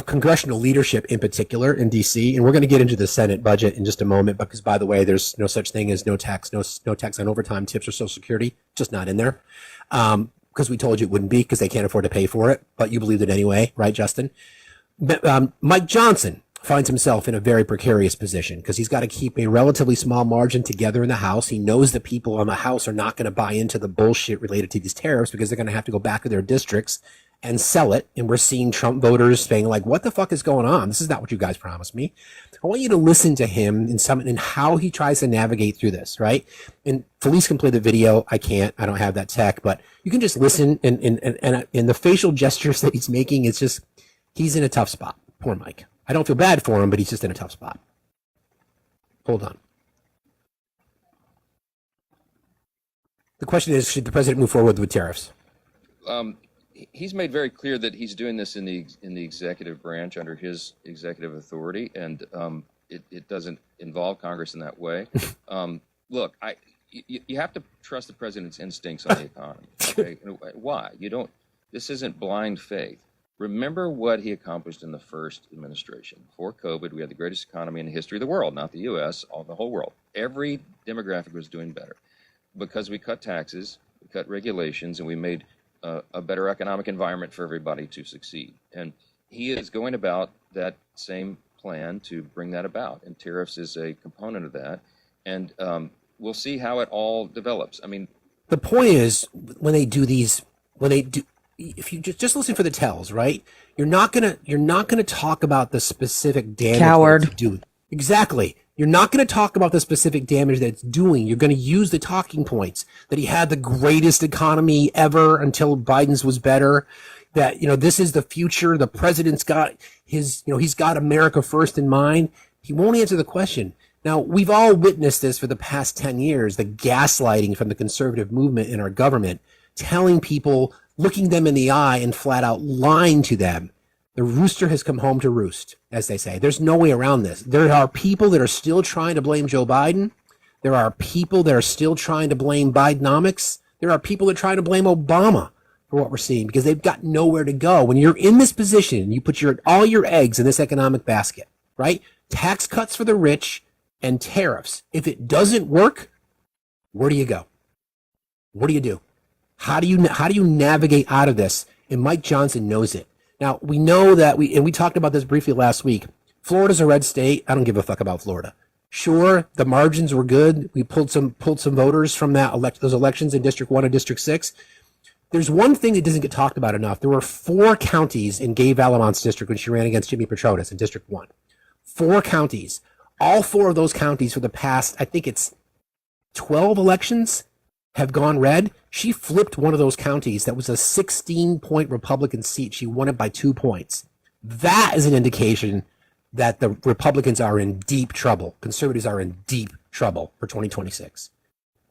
Speaker 2: congressional leadership in particular in D.C., and we're going to get into the Senate budget in just a moment, because, by the way, there's no such thing as no tax on overtime, tips, or Social Security, just not in there, because we told you it wouldn't be because they can't afford to pay for it, but you believed it anyway, right, Justin? Mike Johnson finds himself in a very precarious position because he's got to keep a relatively small margin together in the House. He knows that people on the House are not going to buy into the bullshit related to these tariffs because they're going to have to go back to their districts and sell it. And we're seeing Trump voters saying, like, what the fuck is going on? This is not what you guys promised me. I want you to listen to him in how he tries to navigate through this, right? And Felice can play the video. I can't. I don't have that tech, but you can just listen and the facial gestures that he's making, it's just, he's in a tough spot. Poor Mike. I don't feel bad for him, but he's just in a tough spot. Hold on. The question is, should the president move forward with tariffs?
Speaker 8: He's made very clear that he's doing this in the executive branch under his executive authority, and it doesn't involve Congress in that way. Look, you have to trust the president's instincts on the economy. Okay? Why? This isn't blind faith. Remember what he accomplished in the first administration. Before COVID, we had the greatest economy in the history of the world, not the U.S., the whole world. Every demographic was doing better because we cut taxes, we cut regulations, and we made a better economic environment for everybody to succeed. And he is going about that same plan to bring that about, and tariffs is a component of that. And we'll see how it all develops. I mean,
Speaker 2: the point is, if you just listen for the tells, right? You're not gonna talk about the specific damage that it's doing. Exactly. You're not going to talk about the specific damage that it's doing. You're going to use the talking points that he had the greatest economy ever until Biden's was better. That, this is the future. The president's got he's got America first in mind. He won't answer the question. Now, we've all witnessed this for the past 10 years, the gaslighting from the conservative movement in our government, telling people, looking them in the eye and flat out lying to them. The rooster has come home to roost, as they say. There's no way around this. There are people that are still trying to blame Joe Biden. There are people that are still trying to blame Bidenomics. There are people that are trying to blame Obama for what we're seeing because they've got nowhere to go. When you're in this position, you put all your eggs in this economic basket, right? Tax cuts for the rich and tariffs. If it doesn't work, where do you go? What do you do? How do you navigate out of this? And Mike Johnson knows it. Now, we know that we talked about this briefly last week. Florida's a red state. I don't give a fuck about Florida. Sure, the margins were good. We pulled some voters from those elections in District 1 and District 6. There's one thing that doesn't get talked about enough. There were 4 counties in Gay Valamont's district when she ran against Jimmy Petronas in District 1. 4 counties. All 4 of those counties for the past, I think it's 12 elections, have gone red. She flipped one of those counties. That was a 16-point Republican seat. She won it by 2 points. That is an indication that the Republicans are in deep trouble. Conservatives are in deep trouble for 2026.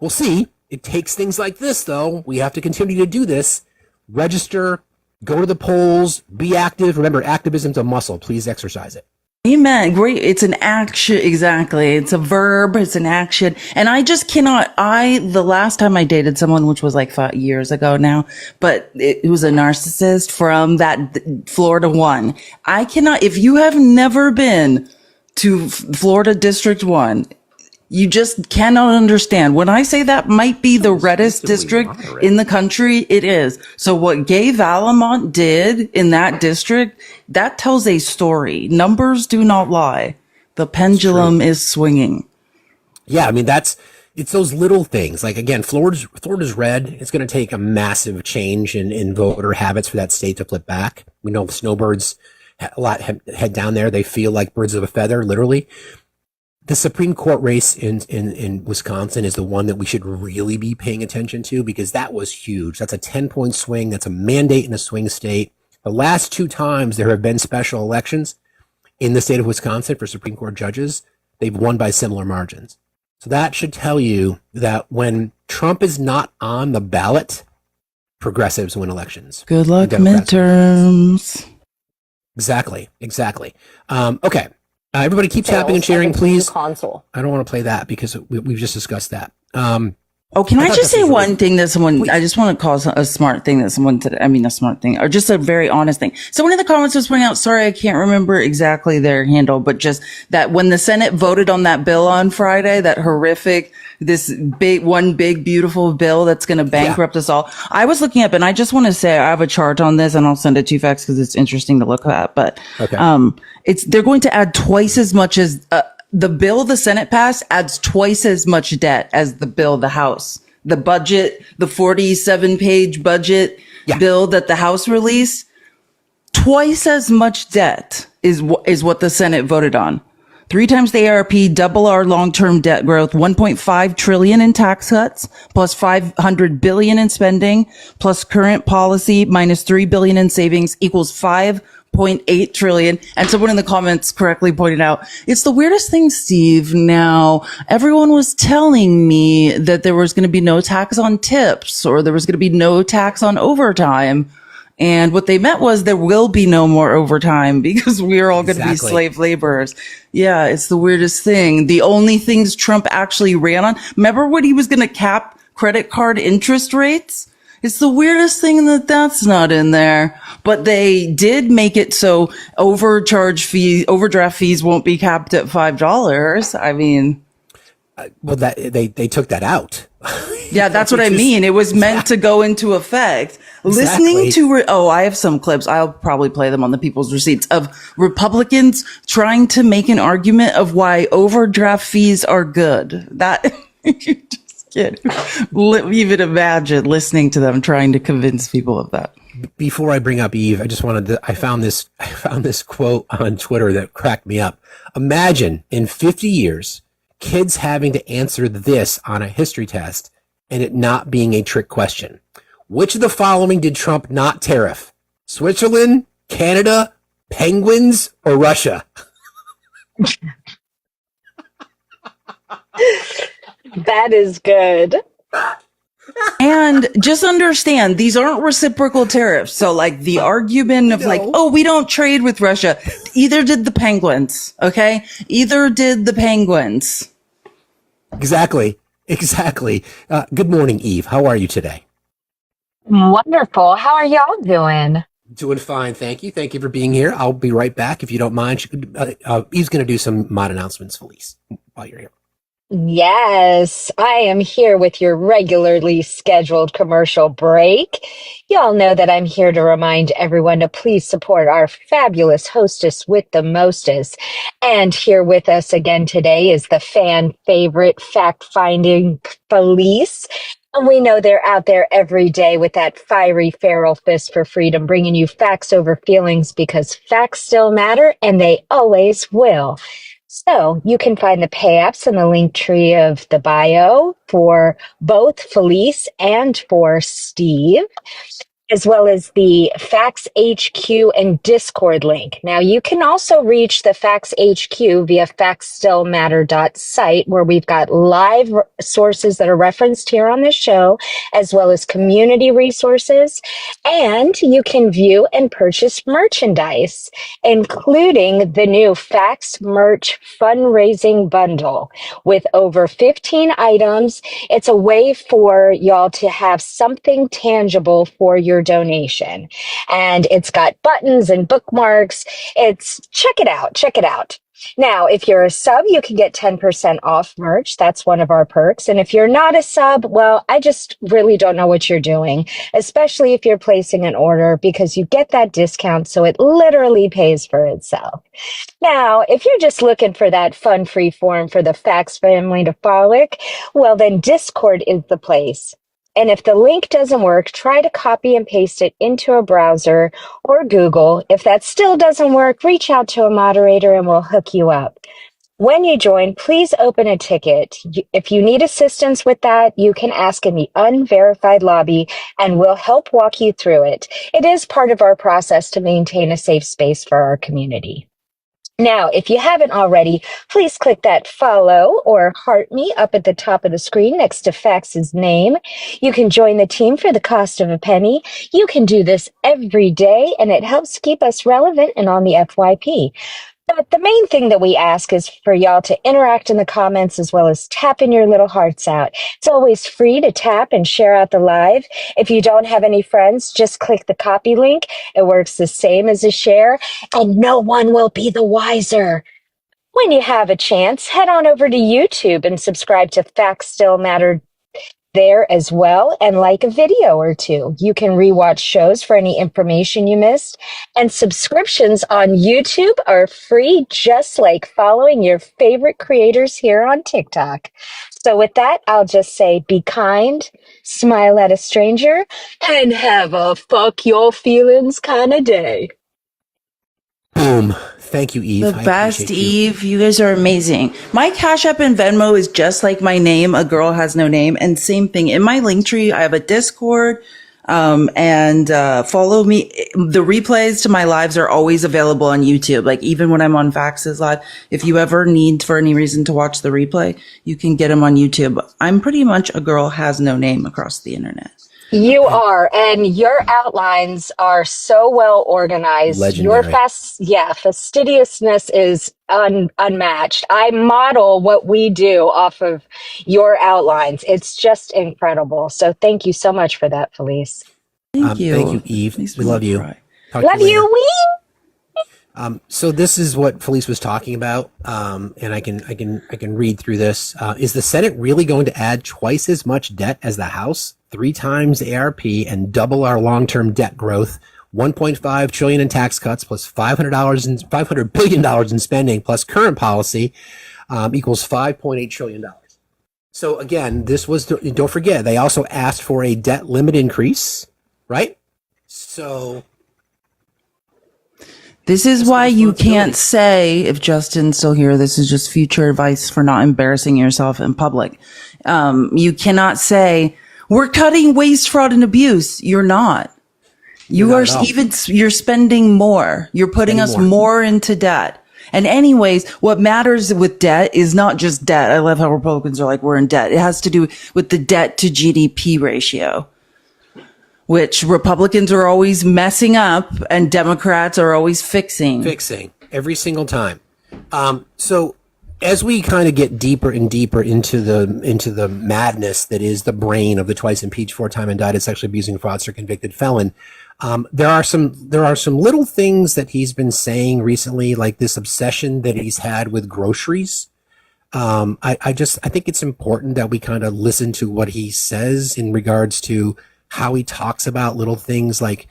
Speaker 2: We'll see. It takes things like this, though. We have to continue to do this. Register, go to the polls, be active. Remember, activism's a muscle. Please exercise it.
Speaker 1: Amen. Great. It's an action. Exactly. It's a verb. It's an action. And I just cannot, the last time I dated someone, which was like 5 years ago now, but it was a narcissist from that Florida one. I cannot, if you have never been to Florida District 1, you just cannot understand. When I say that might be the reddest district in the country, it is. So what Gay Valamont did in that district, that tells a story. Numbers do not lie. The pendulum is swinging.
Speaker 2: Yeah, I mean, it's those little things. Like, again, Florida's red. It's going to take a massive change in voter habits for that state to flip back. We know snowbirds head down there. They feel like birds of a feather, literally. The Supreme Court race in Wisconsin is the one that we should really be paying attention to, because that was huge. That's a 10-point swing. That's a mandate in a swing state. The last 2 times there have been special elections in the state of Wisconsin for Supreme Court judges, they've won by similar margins. So that should tell you that when Trump is not on the ballot, progressives win elections.
Speaker 1: Good luck midterms.
Speaker 2: Exactly. Okay. Everybody keep tapping and sharing, please.
Speaker 9: Console.
Speaker 2: I don't want to play that because we've just discussed that.
Speaker 1: Can I just say one thing that someone, I just want to call a smart thing that someone said, a smart thing, or just a very honest thing. Someone in the comments was pointing out, sorry, I can't remember exactly their handle, but just that when the Senate voted on that bill on Friday, that horrific, this big, beautiful bill that's going to bankrupt us all. I was looking up, and I just want to say I have a chart on this, and I'll send it to you, Fax, because it's interesting to look at, but, they're going to add twice as much as, the bill the Senate passed adds twice as much debt as the bill the House. The budget, the 47-page budget bill that the House released, twice as much debt is what the Senate voted on. 3 times the ARP, double our long-term debt growth, 1.5 trillion in tax cuts, plus 500 billion in spending, plus current policy minus 3 billion in savings equals 5.8 trillion. And someone in the comments correctly pointed out, it's the weirdest thing, Steve. Now, everyone was telling me that there was going to be no tax on tips, or there was going to be no tax on overtime. And what they meant was there will be no more overtime because we are all going to be slave laborers. Yeah, it's the weirdest thing. The only things Trump actually ran on, remember when he was going to cap credit card interest rates? It's the weirdest thing that that's not in there. But they did make it so overdraft fees won't be capped at $5. I mean,
Speaker 2: well, that they took that out.
Speaker 1: Yeah, that's what I mean. It was meant to go into effect. Listening to, I have some clips. I'll probably play them on the People's Receipts of Republicans trying to make an argument of why overdraft fees are good. That you just can't even imagine listening to them trying to convince people of that.
Speaker 2: Before I bring up Eve, I found this quote on Twitter that cracked me up. Imagine in 50 years, kids having to answer this on a history test and it not being a trick question. Which of the following did Trump not tariff? Switzerland, Canada, penguins, or Russia?
Speaker 9: That is good.
Speaker 1: And just understand, these aren't reciprocal tariffs. So like the argument of like, we don't trade with Russia. Either did the penguins. Okay. Either did the penguins.
Speaker 2: Exactly. Good morning, Eve. How are you today?
Speaker 10: Wonderful. How are y'all doing?
Speaker 2: Doing fine. Thank you. Thank you for being here. I'll be right back if you don't mind. Eve's going to do some mod announcements, Felice, while you're here.
Speaker 10: Yes, I am here with your regularly scheduled commercial break. Y'all know that I'm here to remind everyone to please support our fabulous hostess with the mostest. And here with us again today is the fan favorite fact finding Felice. And we know they're out there every day with that fiery feral fist for freedom, bringing you facts over feelings because facts still matter and they always will. So you can find the pay apps in the link tree of the bio for both Felice and for Steve, as well as the Fax HQ and Discord link. Now, you can also reach the Fax HQ via factstillmatter.site, where we've got live sources that are referenced here on this show, as well as community resources. And you can view and purchase merchandise, including the new Fax Merch Fundraising Bundle with over 15 items. It's a way for y'all to have something tangible for your donation. And it's got buttons and bookmarks. Check it out. Check it out. Now, if you're a sub, you can get 10% off merch. That's one of our perks. And if you're not a sub, well, I just really don't know what you're doing, especially if you're placing an order, because you get that discount. So it literally pays for itself. Now, if you're just looking for that fun free form for the Fax family to frolic, well, then Discord is the place. And if the link doesn't work, try to copy and paste it into a browser or Google. If that still doesn't work, reach out to a moderator and we'll hook you up. When you join, please open a ticket. If you need assistance with that, you can ask in the unverified lobby and we'll help walk you through it. It is part of our process to maintain a safe space for our community. Now, if you haven't already, please click that follow or heart me up at the top of the screen next to Fax's name. You can join the team for the cost of a penny. You can do this every day, and it helps keep us relevant and on the FYP. But the main thing that we ask is for y'all to interact in the comments as well as tapping your little hearts out. It's always free to tap and share out the live. If you don't have any friends, just click the copy link. It works the same as a share, and no one will be the wiser. When you have a chance, head on over to YouTube and subscribe to Facts Still Matter there as well, and like a video or two. You can rewatch shows for any information you missed, and subscriptions on YouTube are free, just like following your favorite creators here on TikTok. So with that, I'll just say be kind, smile at a stranger, and have a fuck your feelings kind of day.
Speaker 2: Boom. Thank you, Eve.
Speaker 1: The best, Eve. You guys are amazing. My Cash App and Venmo is just like my name. A girl has no name. And same thing. In my link tree, I have a Discord. And follow me. The replays to my lives are always available on YouTube. Like even when I'm on Fax's live, if you ever need for any reason to watch the replay, you can get them on YouTube. I'm pretty much a girl has no name across the internet.
Speaker 10: You are, and your outlines are so well organized.
Speaker 2: Legendary.
Speaker 10: Your fastidiousness is unmatched. I model what we do off of your outlines. It's just incredible. So thank you so much for that, Felice.
Speaker 1: Thank you.
Speaker 2: Thank you, Eve. We love you.
Speaker 10: Love you,
Speaker 2: So this is what Felice was talking about, and I can read through this. Is the Senate really going to add twice as much debt as the House, 3 times the ARP, and double our long-term debt growth? $1.5 trillion in tax cuts plus $500 billion in spending plus current policy equals $5.8 trillion. So again, this was, don't forget, they also asked for a debt limit increase, right? So
Speaker 1: this is why you can't say, if Justin's still here, this is just future advice for not embarrassing yourself in public. You cannot say, we're cutting waste, fraud, and abuse. You're not. You're spending more. You're putting us more into debt. And anyways, what matters with debt is not just debt. I love how Republicans are like, we're in debt. It has to do with the debt to GDP ratio, which Republicans are always messing up and Democrats are always fixing
Speaker 2: every single time. So as we kind of get deeper and deeper into the madness that is the brain of the twice impeached, 4-time indicted, sexually abusing fraudster convicted felon, there are some little things that he's been saying recently, like this obsession that he's had with groceries. I think it's important that we kind of listen to what he says in regards to how he talks about little things like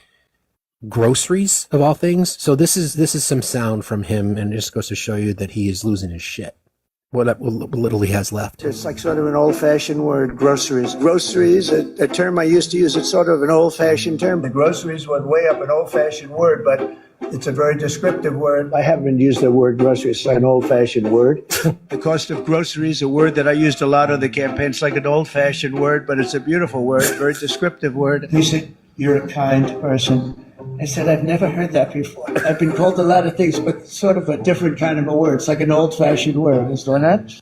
Speaker 2: groceries of all things. So this is some sound from him, and it just goes to show you that he is losing his shit. What little he has left.
Speaker 11: It's like sort of an old-fashioned word, groceries. Groceries, a term I used to use, it's sort of an old-fashioned term. The groceries went way up an old-fashioned word, but it's a very descriptive word. I haven't used the word groceries. It's like an old-fashioned word. The cost of groceries, a word that I used a lot on the campaign. It's like an old-fashioned word, but it's a beautiful word, very descriptive word. He said, "You're a kind person." I said, "I've never heard that before. I've been called a lot of things, but sort of a different kind of a word. It's like an old-fashioned word, isn't it?"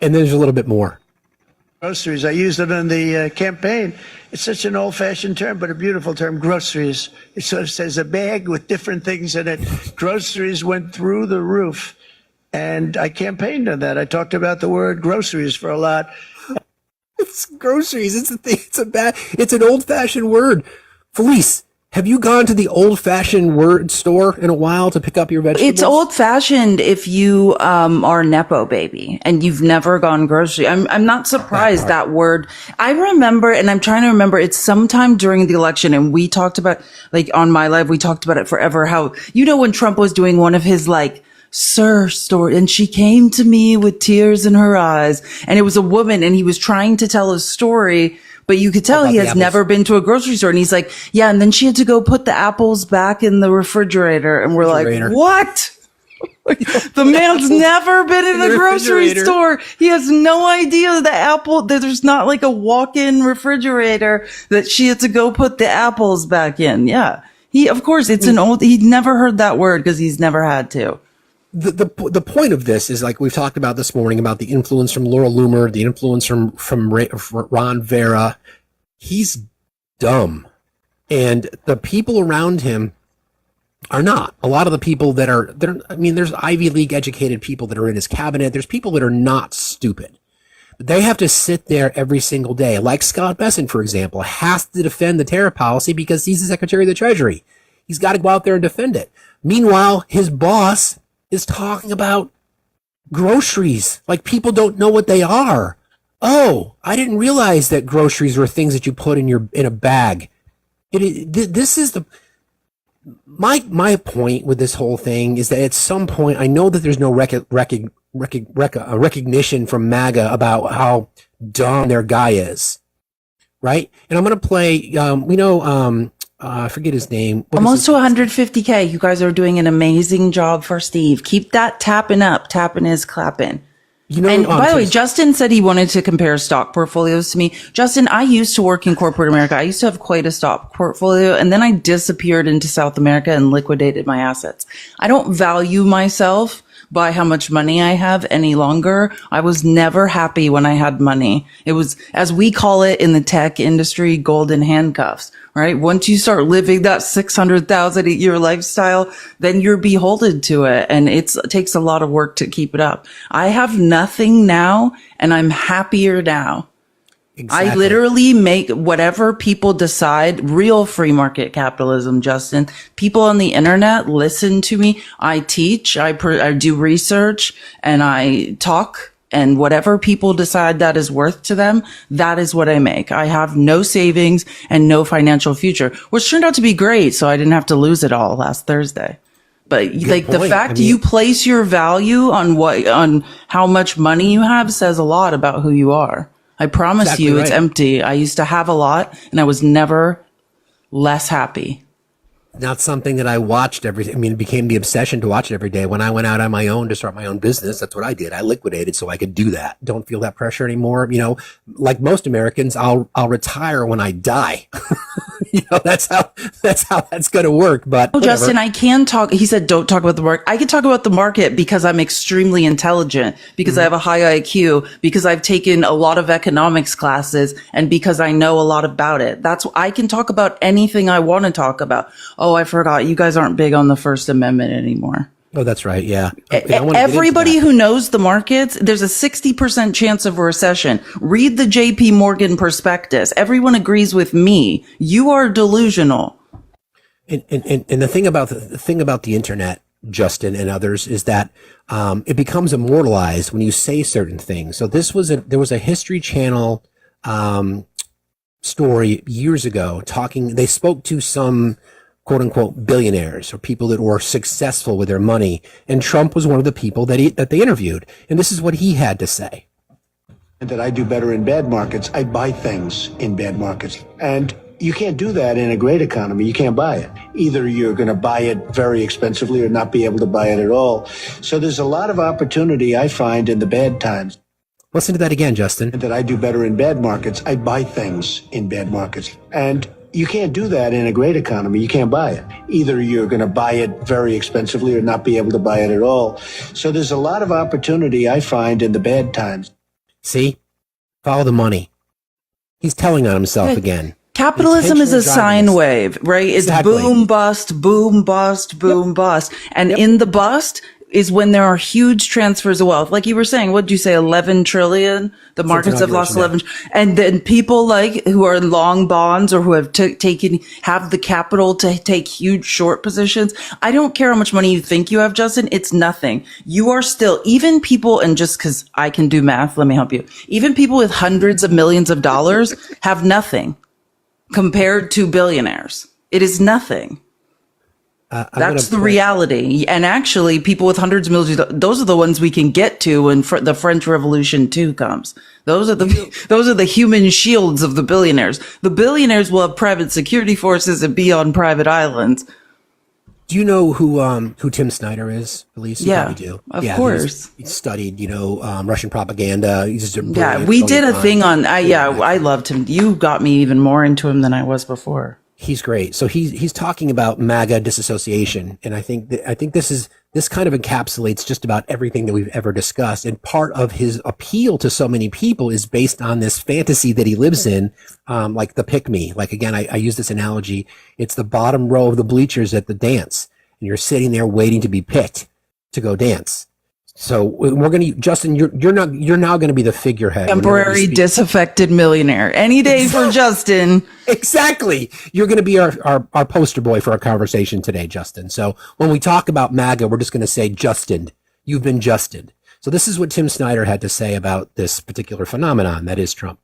Speaker 2: And there's a little bit more.
Speaker 11: Groceries, I used it on the campaign. It's such an old-fashioned term, but a beautiful term, groceries. It sort of says a bag with different things in it. Groceries went through the roof, and I campaigned on that. I talked about the word groceries for a lot.
Speaker 2: It's groceries. It's a thing. It's an old-fashioned word. Felice, have you gone to the old-fashioned word store in a while to pick up your vegetables?
Speaker 1: It's old-fashioned if you are a Nepo baby and you've never gone grocery. I'm not surprised that word. I remember, and I'm trying to remember, it's sometime during the election, and we talked about, like on My Live, we talked about it forever, how, when Trump was doing one of his Sir story, and she came to me with tears in her eyes, and it was a woman, and he was trying to tell a story, but you could tell he has never been to a grocery store. And he's like, yeah. And then she had to go put the apples back in the refrigerator. And we're like, what? The man's never been in a grocery store. He has no idea that there's not like a walk-in refrigerator that she had to go put the apples back in. Yeah. Of course, he'd never heard that word because he's never had to.
Speaker 2: The point of this is, like we've talked about this morning, about the influence from Laura Loomer, the influence from Ron Vera. He's dumb, and the people around him are not. A lot of the people there's Ivy League educated people that are in his cabinet. There's people that are not stupid. But they have to sit there every single day. Like Scott Bessent, for example, has to defend the tariff policy because he's the Secretary of the Treasury. He's got to go out there and defend it. Meanwhile, his boss is talking about groceries like people don't know what they are. Oh, I didn't realize that groceries were things that you put in a bag. This is my point with this whole thing is that at some point, I know that there's no recognition from MAGA about how dumb their guy is, right? And I'm going to play, I forget his name.
Speaker 1: Almost to 150K. You guys are doing an amazing job for Steve. Keep that tapping up. Tapping is clapping. And by the way, Justin said he wanted to compare stock portfolios to me. Justin, I used to work in corporate America. I used to have quite a stock portfolio, and then I disappeared into South America and liquidated my assets. I don't value myself by how much money I have any longer. I was never happy when I had money. It was, as we call it in the tech industry, golden handcuffs, right? Once you start living that 600,000 a year lifestyle, then you're beholden to it. And it takes a lot of work to keep it up. I have nothing now, and I'm happier now. Exactly. I literally make whatever people decide, real free market capitalism, Justin. People on the internet listen to me. I teach, I do research, and I talk, and whatever people decide that is worth to them, that is what I make. I have no savings and no financial future, which turned out to be great. So I didn't have to lose it all last Thursday. But the fact you place your value on how much money you have says a lot about who you are. I promise you, it's empty. I used to have a lot, and I was never less happy.
Speaker 2: Not something that I watched it became the obsession to watch it every day. When I went out on my own to start my own business, that's what I did. I liquidated so I could do that. Don't feel that pressure anymore. Like most Americans, I'll retire when I die. That's how that's going to work. But
Speaker 1: Justin, I can talk. He said, don't talk about the market. I can talk about the market because I'm extremely intelligent, because I have a high IQ, because I've taken a lot of economics classes, and because I know a lot about it. I can talk about anything I want to talk about. Oh, I forgot. You guys aren't big on the First Amendment anymore.
Speaker 2: Oh, that's right. Yeah.
Speaker 1: Everybody who knows the markets, there's a 60% chance of a recession. Read the JP Morgan prospectus. Everyone agrees with me. You are delusional.
Speaker 2: And the thing about the internet, Justin and others, is that it becomes immortalized when you say certain things. So there was a History Channel story years ago they spoke to some quote unquote billionaires or people that were successful with their money. And Trump was one of the people that they interviewed. And this is what he had to say.
Speaker 11: That I do better in bad markets. I buy things in bad markets. And you can't do that in a great economy. You can't buy it. Either you're going to buy it very expensively or not be able to buy it at all. So there's a lot of opportunity I find in the bad times.
Speaker 2: Listen to that again, Justin.
Speaker 11: That I do better in bad markets. I buy things in bad markets. And you can't do that in a great economy. You can't buy it. Either you're going to buy it very expensively or not be able to buy it at all. So there's a lot of opportunity I find in the bad times.
Speaker 2: See? Follow the money. He's telling on himself again.
Speaker 1: Capitalism is a sine wave, right? It's boom, bust, boom, bust, boom, bust. And in the bust is when there are huge transfers of wealth. Like you were saying, what did you say, 11 trillion? The markets have lost 11. And then people who are in long bonds or who have have the capital to take huge short positions. I don't care how much money you think you have, Justin. It's nothing. You are still, even people, and just because I can do math, let me help you. Even people with hundreds of millions of dollars have nothing compared to billionaires. It is nothing. That's the reality. And actually, people with hundreds of millions, those are the ones we can get to when the French Revolution 2 comes. Those are the human shields of the billionaires. The billionaires will have private security forces and be on private islands.
Speaker 2: Do you know who Tim Snyder is, Felice?
Speaker 1: Yeah,
Speaker 2: do.
Speaker 1: Of course.
Speaker 2: He studied, Russian propaganda. He's just
Speaker 1: we did a thing on. I loved him. You got me even more into him than I was before.
Speaker 2: He's great. So he's talking about MAGA disassociation, and I think this kind of encapsulates just about everything that we've ever discussed. And part of his appeal to so many people is based on this fantasy that he lives in, like the pick me. Like again, I use this analogy. It's the bottom row of the bleachers at the dance, and you're sitting there waiting to be picked to go dance. So we're going to, Justin, you're now going to be the figurehead.
Speaker 1: Temporary disaffected millionaire. Any day for Justin.
Speaker 2: Exactly. You're going to be our poster boy for our conversation today, Justin. So when we talk about MAGA, we're just going to say, Justin, you've been justed. So this is what Tim Snyder had to say about this particular phenomenon that is Trump.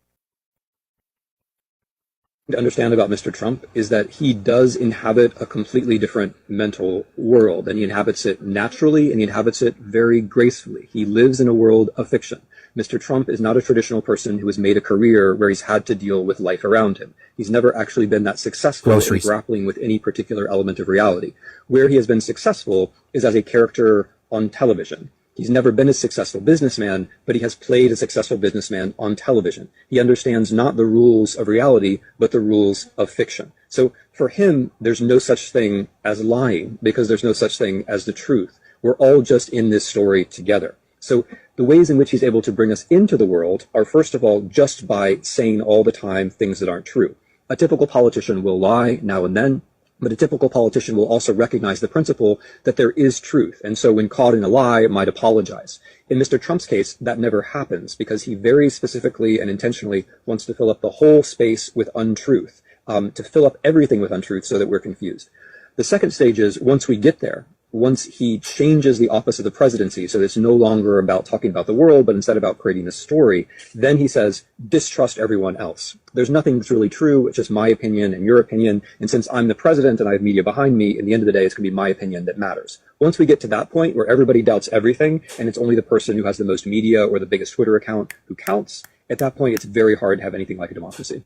Speaker 12: To understand about Mr. Trump is that he does inhabit a completely different mental world, and he inhabits it naturally, and he inhabits it very gracefully. He lives in a world of fiction. Mr. Trump is not a traditional person who has made a career where he's had to deal with life around him. He's never actually been that successful in grappling with any particular element of reality. Where he has been successful is as a character on television. He's never been a successful businessman, but he has played a successful businessman on television. He understands not the rules of reality, but the rules of fiction. So for him, there's no such thing as lying because there's no such thing as the truth. We're all just in this story together. So the ways in which he's able to bring us into the world are, first of all, just by saying all the time things that aren't true. A typical politician will lie now and then, but a typical politician will also recognize the principle that there is truth. And so when caught in a lie, might apologize. In Mr. Trump's case, that never happens because he very specifically and intentionally wants to fill up the whole space with untruth, to fill up everything with untruth so that we're confused. The second stage is once we get there, once he changes the office of the presidency, so it's no longer about talking about the world, but instead about creating a story, then he says, distrust everyone else. There's nothing that's really true. It's just my opinion and your opinion. And since I'm the president and I have media behind me, in the end of the day, it's going to be my opinion that matters. Once we get to that point where everybody doubts everything and it's only the person who has the most media or the biggest Twitter account who counts, at that point, it's very hard to have anything like a democracy.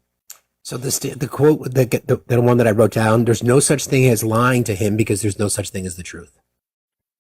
Speaker 2: So the quote, the one that I wrote down, there's no such thing as lying to him because there's no such thing as the truth.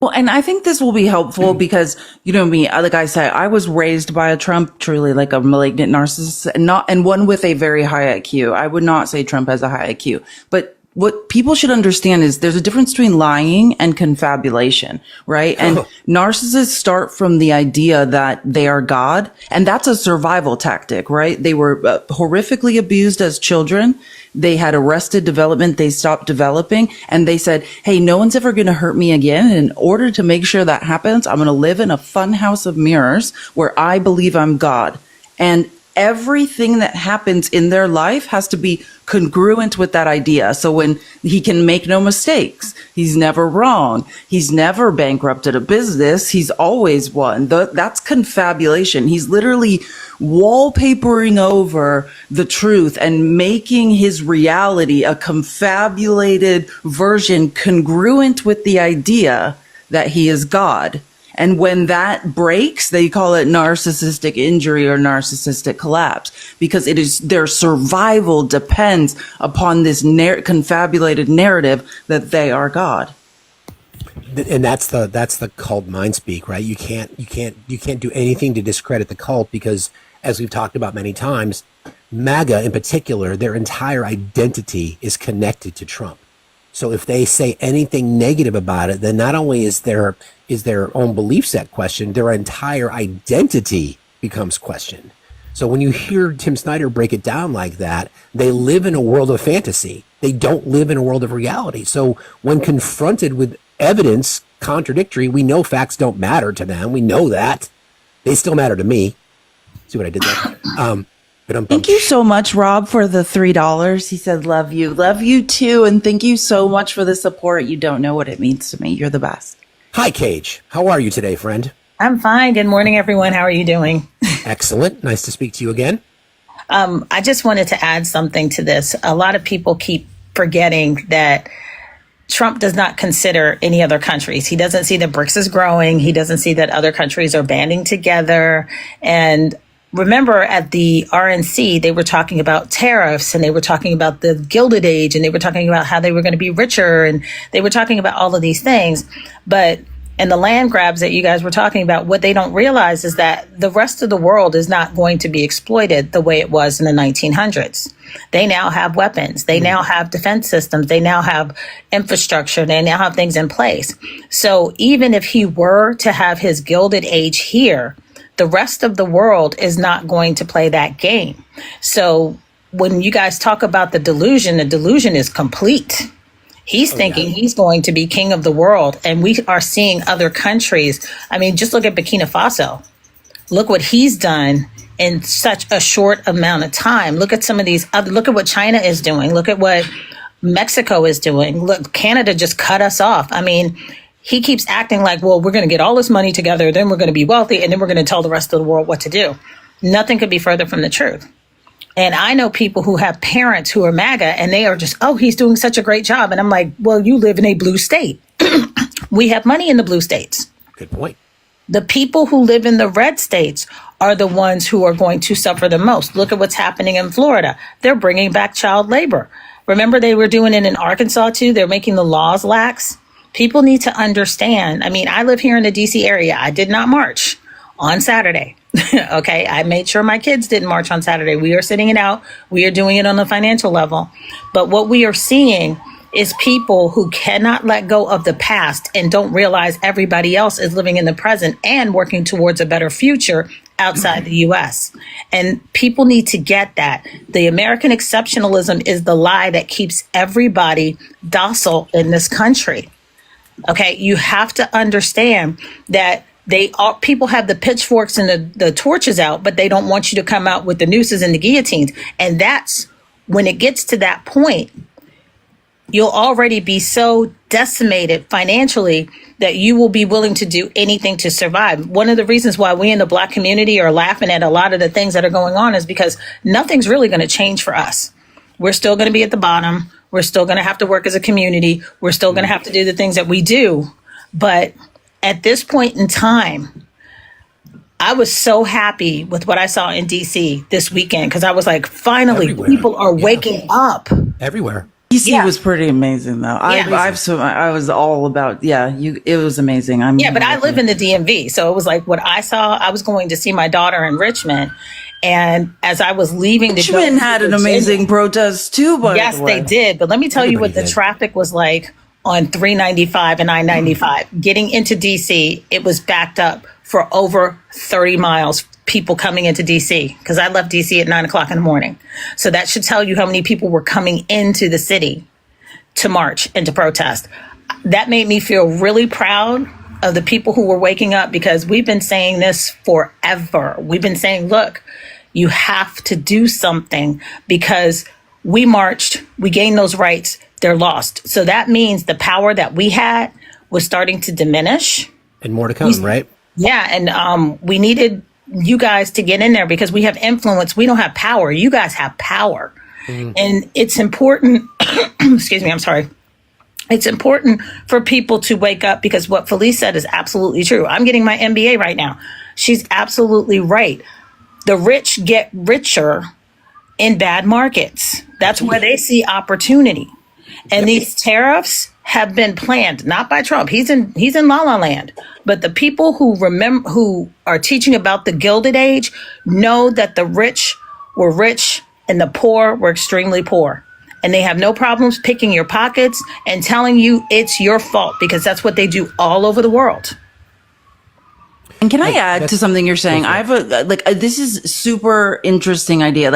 Speaker 1: Well, and I think this will be helpful because, you know me, like I said, I was raised by a Trump, truly like a malignant narcissist, and one with a very high IQ. I would not say Trump has a high IQ, but what people should understand is there's a difference between lying and confabulation, right? And narcissists start from the idea that they are God, and that's a survival tactic, right? They were horrifically abused as children. They had arrested development. They stopped developing, and they said, hey, no one's ever going to hurt me again. And in order to make sure that happens, I'm going to live in a fun house of mirrors where I believe I'm God. And everything that happens in their life has to be congruent with that idea. So when he can make no mistakes, He's never wrong. He's never bankrupted a business. He's always won. That's confabulation. He's literally wallpapering over the truth and making his reality a confabulated version congruent with the idea that he is God. And when that breaks, they call it narcissistic injury or narcissistic collapse, because it is their survival depends upon this confabulated narrative that they are God.
Speaker 2: And that's the cult mind speak, right? You can't do anything to discredit the cult, because, as we've talked about many times, MAGA in particular, their entire identity is connected to Trump. So if they say anything negative about it, then not only is their own belief set questioned, their entire identity becomes questioned. So when you hear Tim Snyder break it down like that, they live in a world of fantasy. They don't live in a world of reality. So when confronted with evidence contradictory, we know facts don't matter to them. We know that. They still matter to me. See what I did there?
Speaker 1: Thank you so much, Rob, for the $3. He said, love you. Love you too. And thank you so much for the support. You don't know what it means to me. You're the best.
Speaker 2: Hi, Cage. How are you today, friend?
Speaker 13: I'm fine. Good morning, everyone. How are you doing?
Speaker 2: Excellent. Nice to speak to you again.
Speaker 13: I just wanted to add something to this. A lot of people keep forgetting that Trump does not consider any other countries. He doesn't see that BRICS is growing. He doesn't see that other countries are banding together. And remember, at the RNC, they were talking about tariffs, and they were talking about the Gilded Age, and they were talking about how they were going to be richer, and they were talking about all of these things. But and the land grabs that you guys were talking about, what they don't realize is that the rest of the world is not going to be exploited the way it was in the 1900s. They now have weapons. They now have defense systems. They now have infrastructure. They now have things in place. So even if he were to have his Gilded Age here, the rest of the world is not going to play that game. So when you guys talk about the delusion is complete. He's thinking he's going to be king of the world. And we are seeing other countries. I mean, just look at Burkina Faso. Look what he's done in such a short amount of time. Look at some of these other, look at what China is doing. Look at what Mexico is doing. Look, Canada just cut us off. I mean, he keeps acting like, well, we're going to get all this money together, then we're going to be wealthy, and then we're going to tell the rest of the world what to do. Nothing could be further from the truth. And I know people who have parents who are MAGA, and they are just, oh, he's doing such a great job. And I'm like, well, you live in a blue state. We have money in the blue states.
Speaker 2: Good point.
Speaker 13: The people who live in the red states are the ones who are going to suffer the most. Look at what's happening in Florida. They're bringing back child labor. Remember, they were doing it in Arkansas, too. They're making the laws lax. People need to understand. I mean, I live here in the D.C. area. I did not march on Saturday. Okay, I made sure my kids didn't march on Saturday. We are sitting it out. We are doing it on the financial level. But what we are seeing is people who cannot let go of the past and don't realize everybody else is living in the present and working towards a better future outside the U.S. And people need to get that. The American exceptionalism is the lie that keeps everybody docile in this country. Okay, you have to understand that people have the pitchforks and the torches out, but they don't want you to come out with the nooses and the guillotines. And that's when it gets to that point, you'll already be so decimated financially that you will be willing to do anything to survive. One of the reasons why we in the Black community are laughing at a lot of the things that are going on is because nothing's really going to change for us. We're still going to be at the bottom. We're still going to have to work as a community. We're still going to have to do the things that we do. But at this point in time, I was so happy with what I saw in DC this weekend, because I was like, finally, people are waking up.
Speaker 2: Everywhere.
Speaker 1: DC was pretty amazing, though. I was all about, it was amazing.
Speaker 13: But I live in the DMV. So it was like what I saw. I was going to see my daughter in Richmond. And as I was leaving,
Speaker 1: Richmond had an amazing protest too, by
Speaker 13: the way. They did. But let me tell you what the traffic was like on 395 and I-95. Getting into DC, it was backed up for over 30 miles, people coming into DC, because I left DC at 9 o'clock in the morning. So that should tell you how many people were coming into the city to march and to protest. That made me feel really proud of the people who were waking up, because we've been saying this forever. We've been saying, look, you have to do something, because we marched, we gained those rights they're lost. So that means the power that we had was starting to diminish.
Speaker 2: And more to come, right?
Speaker 13: Yeah. And we needed you guys to get in there because we have influence. We don't have power. You guys have power. And it's important. Excuse me. I'm sorry. It's important for people to wake up because what Felice said is absolutely true. I'm getting my MBA right now. She's absolutely right. The rich get richer in bad markets. That's where they see opportunity. And these tariffs have been planned, not by Trump. He's in La La Land. But the people who are teaching about the Gilded Age know that the rich were rich and the poor were extremely poor. And they have no problems picking your pockets and telling you it's your fault because that's what they do all over the world.
Speaker 1: And can I add to something you're saying? I have this is super interesting idea.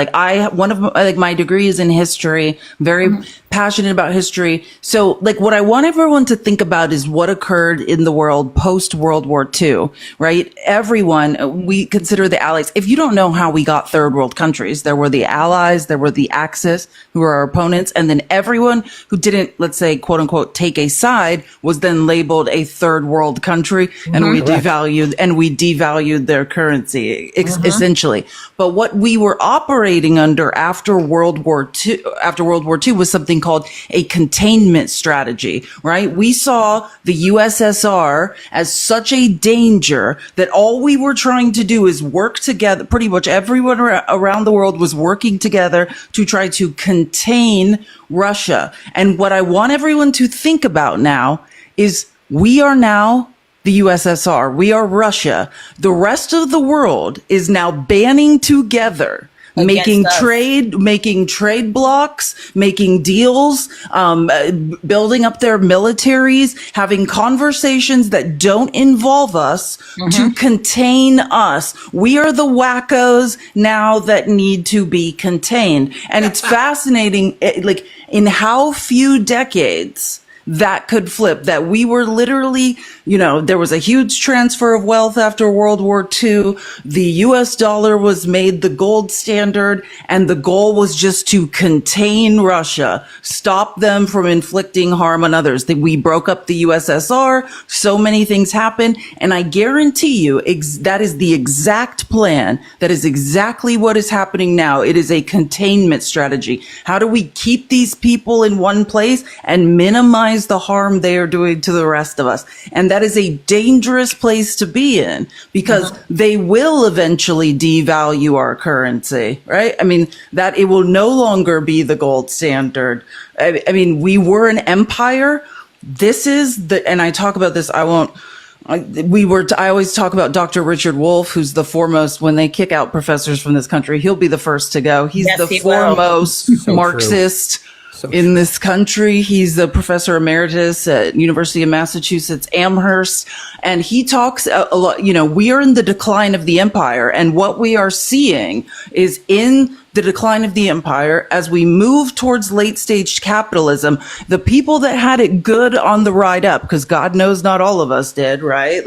Speaker 1: One of my degree is in history, very passionate about history. So what I want everyone to think about is what occurred in the world post World War II, right? Everyone, we consider the Allies. If you don't know how we got third world countries, there were the Allies, there were the Axis, who were our opponents. And then everyone who didn't, let's say, quote unquote, take a side was then labeled a third world country. And we devalued their currency, essentially. But what we were operating under after World War II was something called a containment strategy, right? We saw the USSR as such a danger that all we were trying to do is work together. Pretty much everyone around the world was working together to try to contain Russia. And what I want everyone to think about now is we are now the USSR. We are Russia. The rest of the world is now banding together, making trade blocks, making deals, building up their militaries, having conversations that don't involve us to contain us. We are the wackos now that need to be contained. And it's fascinating, in how few decades that could flip, that we were literally, there was a huge transfer of wealth after World War II. The US dollar was made the gold standard, and the goal was just to contain Russia, stop them from inflicting harm on others. We broke up the USSR. So many things happened. And I guarantee you that is the exact plan. That is exactly what is happening now. It is a containment strategy. How do we keep these people in one place and minimize the harm they are doing to the rest of us? And that is a dangerous place to be in because they will eventually devalue our currency, right? I mean, that it will no longer be the gold standard. I mean, we were an empire. This is and I talk about this, I always talk about Dr. Richard Wolff, who's the foremost, when they kick out professors from this country, he'll be the first to go. He's the foremost Marxist in this country. He's a professor emeritus at University of Massachusetts Amherst. And he talks a lot, we are in the decline of the empire. And what we are seeing is in the decline of the empire, as we move towards late stage capitalism, the people that had it good on the ride up, because God knows not all of us did, right?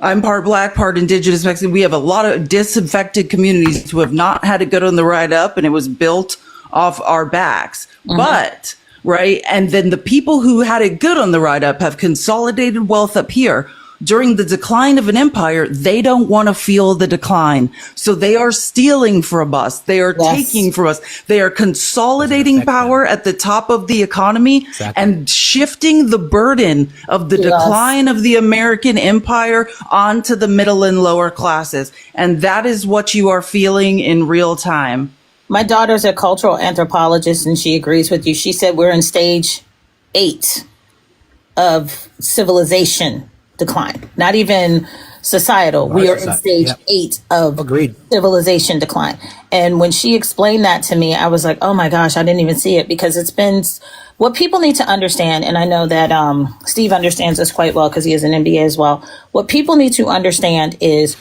Speaker 1: I'm part Black, part Indigenous Mexican. We have a lot of disaffected communities who have not had it good on the ride up, and it was built off our backs. But, right, and then the people who had it good on the ride up have consolidated wealth up here. During the decline of an empire, they don't want to feel the decline. So they are stealing from us. They are taking from us. They are consolidating power at the top of the economy and shifting the burden of the decline of the American empire onto the middle and lower classes. And that is what you are feeling in real time.
Speaker 13: My daughter's a cultural anthropologist, and she agrees with you. She said we're in stage 8 of civilization decline, not even societal. We are in stage 8 of civilization decline. And when she explained that to me, I was like, oh my gosh, I didn't even see it, because it's been what people need to understand. And I know that Steve understands this quite well because he has an MBA as well. What people need to understand is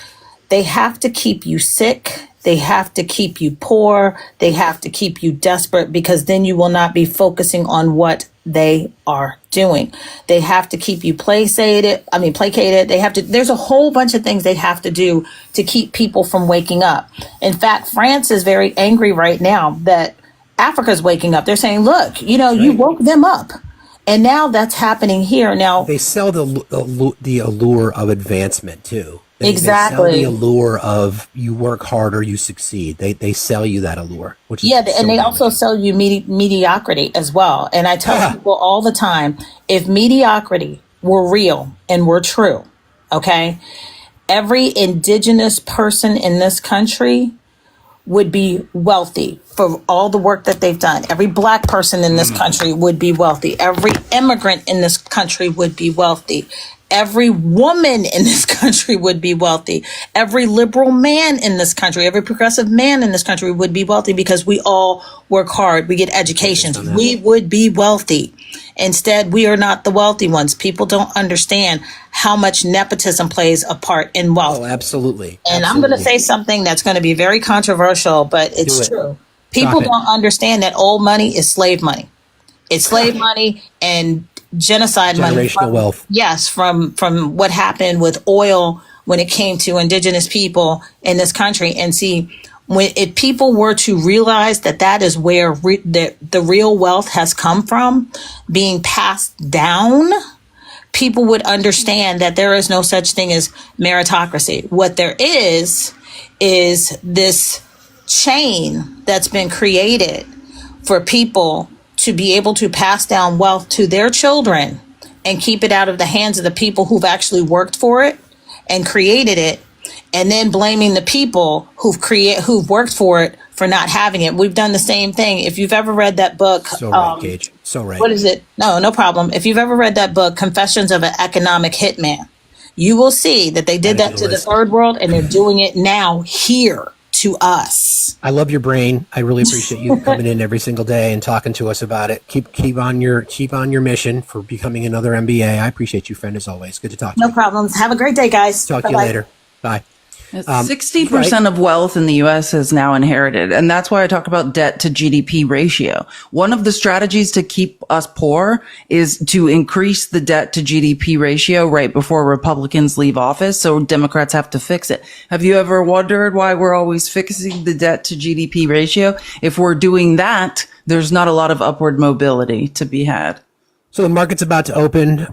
Speaker 13: they have to keep you sick. They have to keep you poor. They have to keep you desperate, because then you will not be focusing on what they are doing. They have to keep you placated. There's a whole bunch of things they have to do to keep people from waking up. In fact, France is very angry right now that Africa's waking up. They're saying, look, you woke them up. And now that's happening here. Now
Speaker 2: they sell the allure of advancement too. They sell
Speaker 13: exactly.
Speaker 2: the allure of you work harder, you succeed. They sell you that allure, which is
Speaker 13: and they also sell you mediocrity as well. And I tell people all the time, if mediocrity were real and were true, okay, every indigenous person in this country would be wealthy for all the work that they've done. Every black person in this country would be wealthy. Every immigrant in this country would be wealthy. Every woman in this country would be wealthy. Every liberal man in this country, every progressive man in this country would be wealthy because we all work hard. We get educations. We would be wealthy. Instead, we are not the wealthy ones. People don't understand how much nepotism plays a part in wealth.
Speaker 2: Oh, absolutely.
Speaker 13: And I'm going to say something that's going to be very controversial, but it's true. People don't understand that old money is slave money. It's slave money and genocide money.
Speaker 2: Generational wealth.
Speaker 13: Yes, from what happened with oil when it came to indigenous people in this country. And see, if people were to realize that is where the real wealth has come from, being passed down, people would understand that there is no such thing as meritocracy. What there is this chain that's been created for people to be able to pass down wealth to their children and keep it out of the hands of the people who've actually worked for it and created it, and then blaming the people who've worked for it for not having it. We've done the same thing. If you've ever read that book,
Speaker 2: so right, Gage. So right.
Speaker 13: What is it? No problem. If you've ever read that book, Confessions of an Economic Hitman, you will see that they did that to the third world, and they're doing it now here to us.
Speaker 2: I love your brain. I really appreciate you coming in every single day and talking to us about it. Keep on your mission for becoming another MBA. I appreciate you, friend, as always. Good to talk to you.
Speaker 13: No problems. Have a great day, guys.
Speaker 2: Talk to you later. Bye.
Speaker 1: 60% of wealth in the U.S. is now inherited. And that's why I talk about debt to GDP ratio. One of the strategies to keep us poor is to increase the debt to GDP ratio right before Republicans leave office. So Democrats have to fix it. Have you ever wondered why we're always fixing the debt to GDP ratio? If we're doing that, there's not a lot of upward mobility to be had.
Speaker 2: So the market's about to open.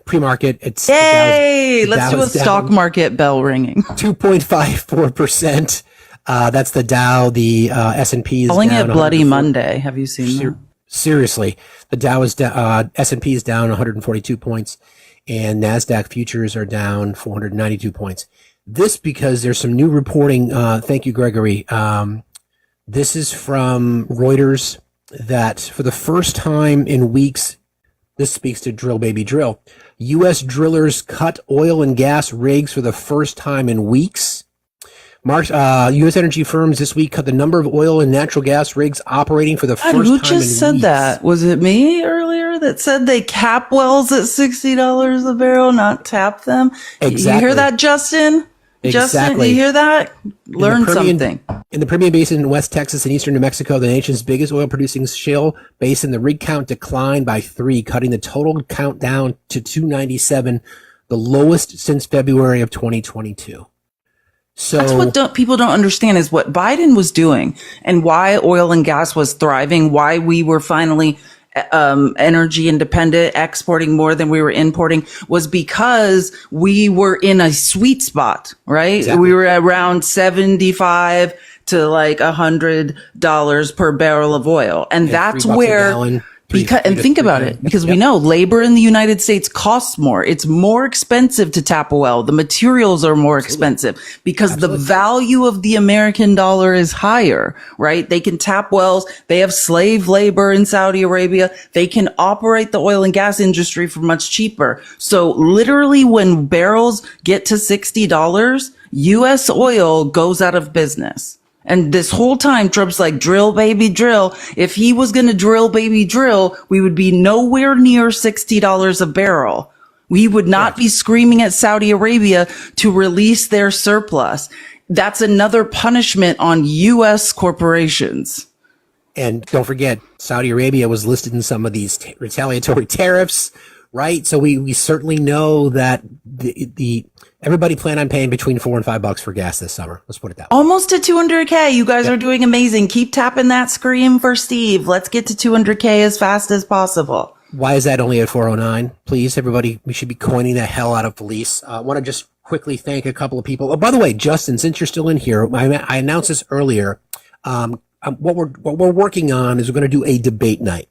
Speaker 2: Pre-market, it's
Speaker 1: yay! Let's do a stock market bell ringing.
Speaker 2: 2.54%. That's the Dow. The S&P is
Speaker 1: calling
Speaker 2: down
Speaker 1: it Bloody Monday. Have you seen that?
Speaker 2: Seriously, the Dow is down. S&P is down 142 points, and Nasdaq futures are down 492 points. This because there's some new reporting. Thank you, Gregory. This is from Reuters. That for the first time in weeks, this speaks to Drill Baby Drill, U.S. drillers cut oil and gas rigs for the first time in weeks. U.S. energy firms this week cut the number of oil and natural gas rigs operating for the first time in weeks. Who just
Speaker 1: said that? Was it me earlier that said they cap wells at $60 a barrel, not tap them?
Speaker 2: Exactly.
Speaker 1: You hear that, Justin?
Speaker 2: Exactly.
Speaker 1: Justin, you hear that? Learn something.
Speaker 2: In the Permian Basin in West Texas and eastern New Mexico, the nation's biggest oil-producing shale basin, the rig count declined by 3, cutting the total count down to 297, the lowest since February of 2022. So
Speaker 1: that's what people don't understand is what Biden was doing and why oil and gas was thriving, why we were finally energy independent, exporting more than we were importing, was because we were in a sweet spot, right? Exactly. We were around 75 to like $100 per barrel of oil. And that's where, think about it, because we know labor in the United States costs more. It's more expensive to tap a well. The materials are more expensive because the value of the American dollar is higher, right? They can tap wells. They have slave labor in Saudi Arabia. They can operate the oil and gas industry for much cheaper. So literally when barrels get to $60, U.S. oil goes out of business. And this whole time, Trump's like, drill, baby, drill. If he was going to drill, baby, drill, we would be nowhere near $60 a barrel. We would not be screaming at Saudi Arabia to release their surplus. That's another punishment on U.S. corporations.
Speaker 2: And don't forget, Saudi Arabia was listed in some of these retaliatory tariffs, right? So we certainly know that the everybody plan on paying between $4 and $5 for gas this summer. Let's put it that way.
Speaker 1: Almost to 200K. You guys are doing amazing. Keep tapping that screen for Steve. Let's get to 200K as fast as possible.
Speaker 2: Why is that only at 409? Please, everybody, we should be coining the hell out of Felice. I want to just quickly thank a couple of people. Oh, by the way, Justin, since you're still in here, I announced this earlier. What we're working on is we're going to do a debate night.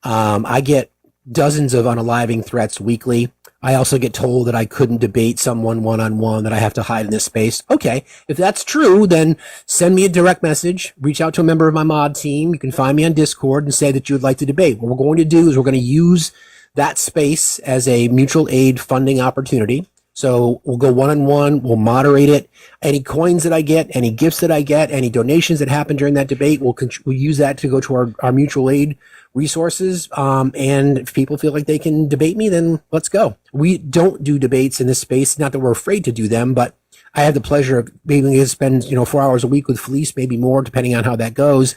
Speaker 2: I get dozens of unaliving threats weekly. I also get told that I couldn't debate someone one-on-one, that I have to hide in this space. Okay, if that's true, then send me a direct message, reach out to a member of my mod team. You can find me on Discord and say that you would like to debate. What we're going to do is we're going to use that space as a mutual aid funding opportunity. So we'll go one-on-one, we'll moderate it. Any coins that I get, any gifts that I get, any donations that happen during that debate, we'll use that to go to our mutual aid resources. And if people feel like they can debate me, then let's go. We don't do debates in this space. Not that we're afraid to do them, but I have the pleasure of being able to spend, 4 hours a week with Felice, maybe more, depending on how that goes,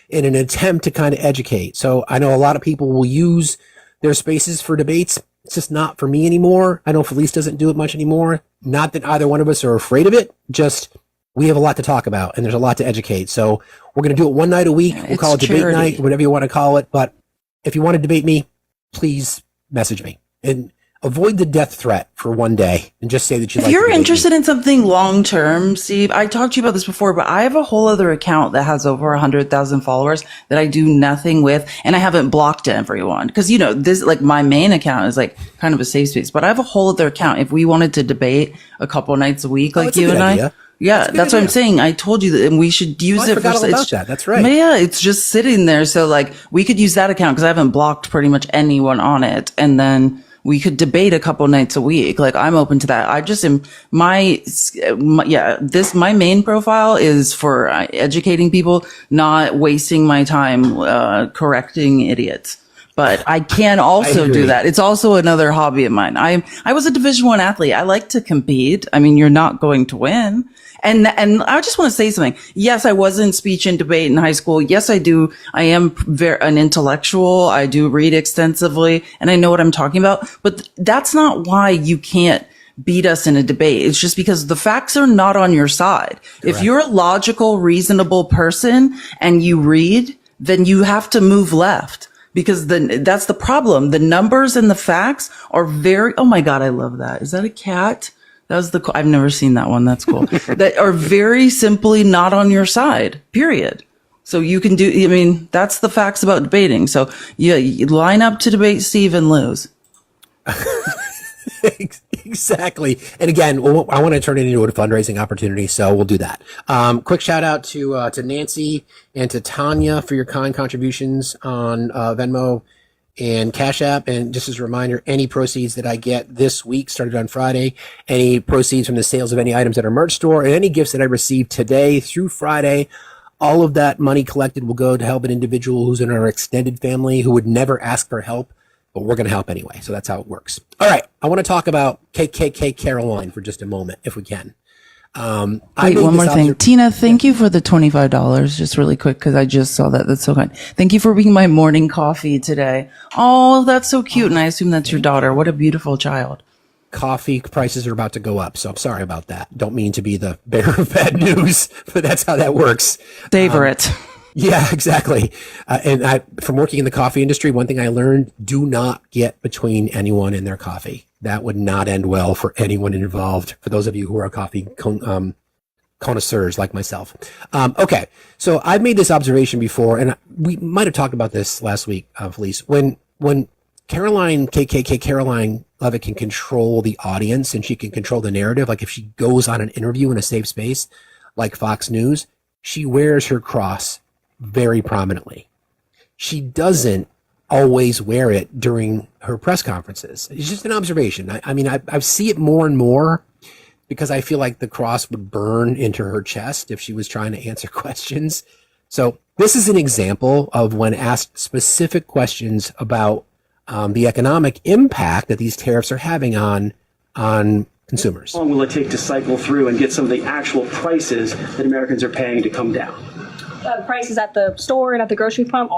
Speaker 2: in an attempt to kind of educate. So I know a lot of people will use their spaces for debates. It's just not for me anymore. I know Felice doesn't do it much anymore. Not that either one of us are afraid of it. Just we have a lot to talk about and there's a lot to educate. So we're going to do it one night a week. We'll call it debate night, whatever you want to call it. But if you want to debate me, please message me and avoid the death threat for one day and just say that you like to debate me. If you're
Speaker 1: interested in something long term, Steve, I talked to you about this before, but I have a whole other account that has over 100,000 followers that I do nothing with, and I haven't blocked everyone because this my main account is kind of a safe space. But I have a whole other account. If we wanted to debate a couple nights a week, like you and I. Yeah, that's what I'm saying. I told you that, and we should use it for
Speaker 2: that. That's right.
Speaker 1: Yeah, it's just sitting there. So we could use that account because I haven't blocked pretty much anyone on it, and then we could debate a couple nights a week. I'm open to that. I just am my main profile is for educating people, not wasting my time correcting idiots. But I can also do that. It's also another hobby of mine. I was a Division I athlete. I like to compete. I mean, you're not going to win. And I just want to say something. Yes, I was in speech and debate in high school. Yes, I do. I am an intellectual. I do read extensively and I know what I'm talking about. But that's not why you can't beat us in a debate. It's just because the facts are not on your side. Correct. If you're a logical, reasonable person and you read, then you have to move left. Because that's the problem. The numbers and the facts are oh my God, I love that. Is that a cat? That was I've never seen that one. That's cool. That are very simply not on your side, period. So you can that's the facts about debating. So you line up to debate Steve and lose.
Speaker 2: Exactly. And again, I want to turn it into a fundraising opportunity, so we'll do that. Quick shout out to Nancy and to Tanya for your kind contributions on Venmo and Cash App. And just as a reminder, any proceeds that I get this week, started on Friday, any proceeds from the sales of any items at our merch store, and any gifts that I received today through Friday, all of that money collected will go to help an individual who's in our extended family who would never ask for help, but we're going to help anyway. So that's how it works. All right. I want to talk about KKK Caroline for just a moment, if we can.
Speaker 1: Wait, one more thing. Tina, thank you for the $25, just really quick, because I just saw that. That's so kind. Thank you for being my morning coffee today. Oh, that's so cute. And I assume that's your daughter. What a beautiful child.
Speaker 2: Coffee prices are about to go up, so I'm sorry about that. Don't mean to be the bearer of bad news, but that's how that works.
Speaker 1: Savor it.
Speaker 2: Yeah, exactly. And from working in the coffee industry, one thing I learned, do not get between anyone and their coffee. That would not end well for anyone involved, for those of you who are coffee connoisseurs like myself. Okay, so I've made this observation before, and we might have talked about this last week, Felice. When Caroline Levitt can control the audience and she can control the narrative, like if she goes on an interview in a safe space like Fox News, she wears her cross very prominently. She doesn't always wear it during her press conferences. It's just an observation. I see it more and more because I feel like the cross would burn into her chest if she was trying to answer questions. So this is an example of when asked specific questions about the economic impact that these tariffs are having on consumers.
Speaker 14: How long will it take to cycle through and get some of the actual prices that Americans are paying to come down?
Speaker 3: Prices at the store and at the grocery pump?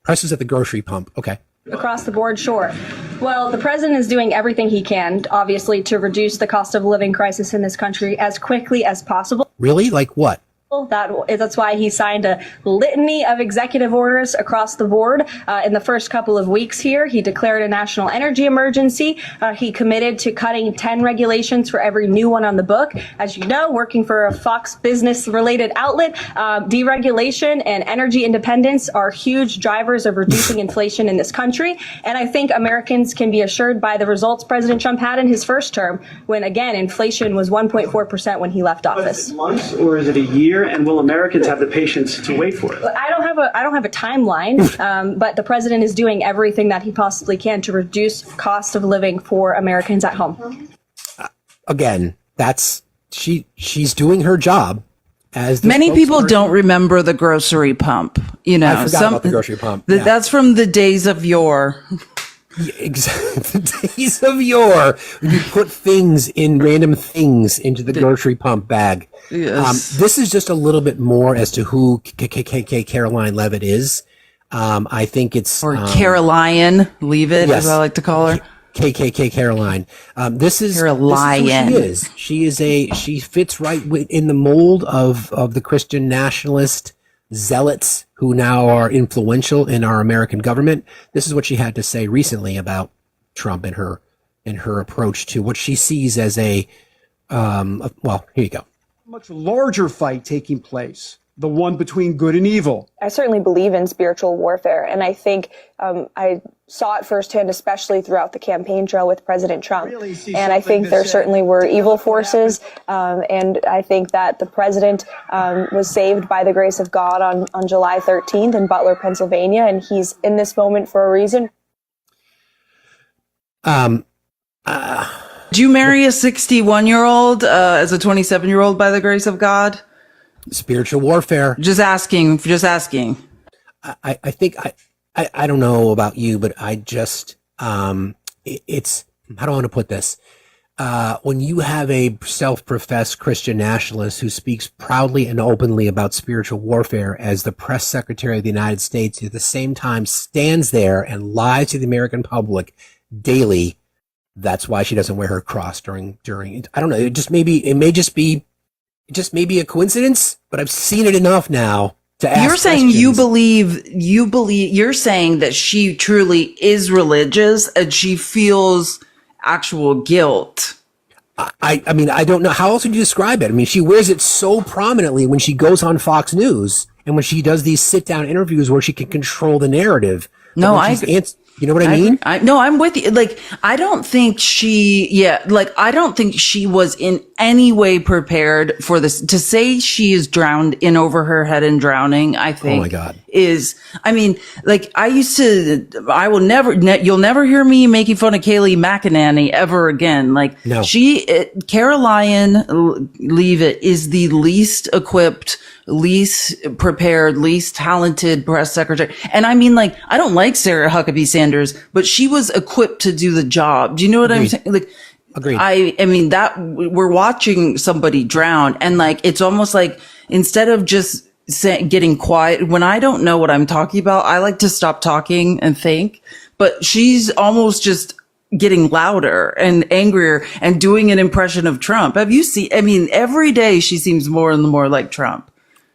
Speaker 2: Prices at the grocery pump. Okay.
Speaker 15: Across the board, sure. Well, the president is doing everything he can, obviously, to reduce the cost of living crisis in this country as quickly as possible.
Speaker 2: Really? Like what?
Speaker 15: That's why he signed a litany of executive orders across the board. In the first couple of weeks here, he declared a national energy emergency. He committed to cutting 10 regulations for every new one on the book. As you know, working for a Fox Business-related outlet, deregulation and energy independence are huge drivers of reducing inflation in this country. And I think Americans can be assured by the results President Trump had in his first term, when, again, inflation was 1.4% when he left office.
Speaker 14: Is it months or is it a year? And will Americans have the patience to wait for it?
Speaker 15: I don't have a timeline, but the president is doing everything that he possibly can to reduce cost of living for Americans at home.
Speaker 2: Again, she's doing her job. As
Speaker 1: many people don't remember the grocery pump. You know,
Speaker 2: I forgot about the grocery pump.
Speaker 1: That's from the days of yore.
Speaker 2: Yeah, exactly. The days of yore. You put random things into the grocery pump bag.
Speaker 1: Yes.
Speaker 2: This is just a little bit more as to who Caroline Leavitt is. I think it's
Speaker 1: Caroline Leavitt,
Speaker 2: yes,
Speaker 1: as I like to call her.
Speaker 2: KKK Caroline. This is
Speaker 1: Caroline.
Speaker 2: This is who she is. She fits right in the mold of the Christian nationalist zealots who now are influential in our American government. This is what she had to say recently about Trump and her approach to what she sees as well, here you go.
Speaker 16: Much larger fight taking place, the one between good and evil.
Speaker 15: I certainly believe in spiritual warfare, and I think I saw it firsthand, especially throughout the campaign trail with President Trump. And I think there certainly were evil forces, and I think that the president was saved by the grace of God on July 13th in Butler, Pennsylvania, and he's in this moment for a reason.
Speaker 1: Did you marry a 61-year-old as a 27-year-old by the grace of God?
Speaker 2: Spiritual warfare.
Speaker 1: Just asking.
Speaker 2: I think I don't know about you, but I just it's how do I want to put this? When you have a self-professed Christian nationalist who speaks proudly and openly about spiritual warfare as the press secretary of the United States, at the same time stands there and lies to the American public daily. That's why she doesn't wear her cross during. I don't know. It may just be a coincidence, but I've seen it enough now to ask.
Speaker 1: You're saying
Speaker 2: questions.
Speaker 1: you're saying that she truly is religious and she feels actual guilt.
Speaker 2: I mean, I don't know. How else would you describe it? I mean, she wears it so prominently when she goes on Fox News and when she does these sit-down interviews where she can control the narrative.
Speaker 1: No,
Speaker 2: you know what I mean?
Speaker 1: No, I'm with you. Like, I don't think she was in any way prepared for this. To say she is drowned in over her head and drowning, I think.
Speaker 2: Oh my God.
Speaker 1: You'll never hear me making fun of Kayleigh McEnany ever again. Like,
Speaker 2: no.
Speaker 1: Caroline Leavitt is the least equipped, least prepared, least talented press secretary. And I mean, like, I don't like Sarah Huckabee Sanders, but she was equipped to do the job. Do you know what I'm saying? Like,
Speaker 2: agreed.
Speaker 1: I mean, that we're watching somebody drown, and like, it's almost like instead of just getting quiet, when I don't know what I'm talking about, I like to stop talking and think, but she's almost just getting louder and angrier and doing an impression of Trump. Have you seen, I mean, every day she seems more and more like Trump.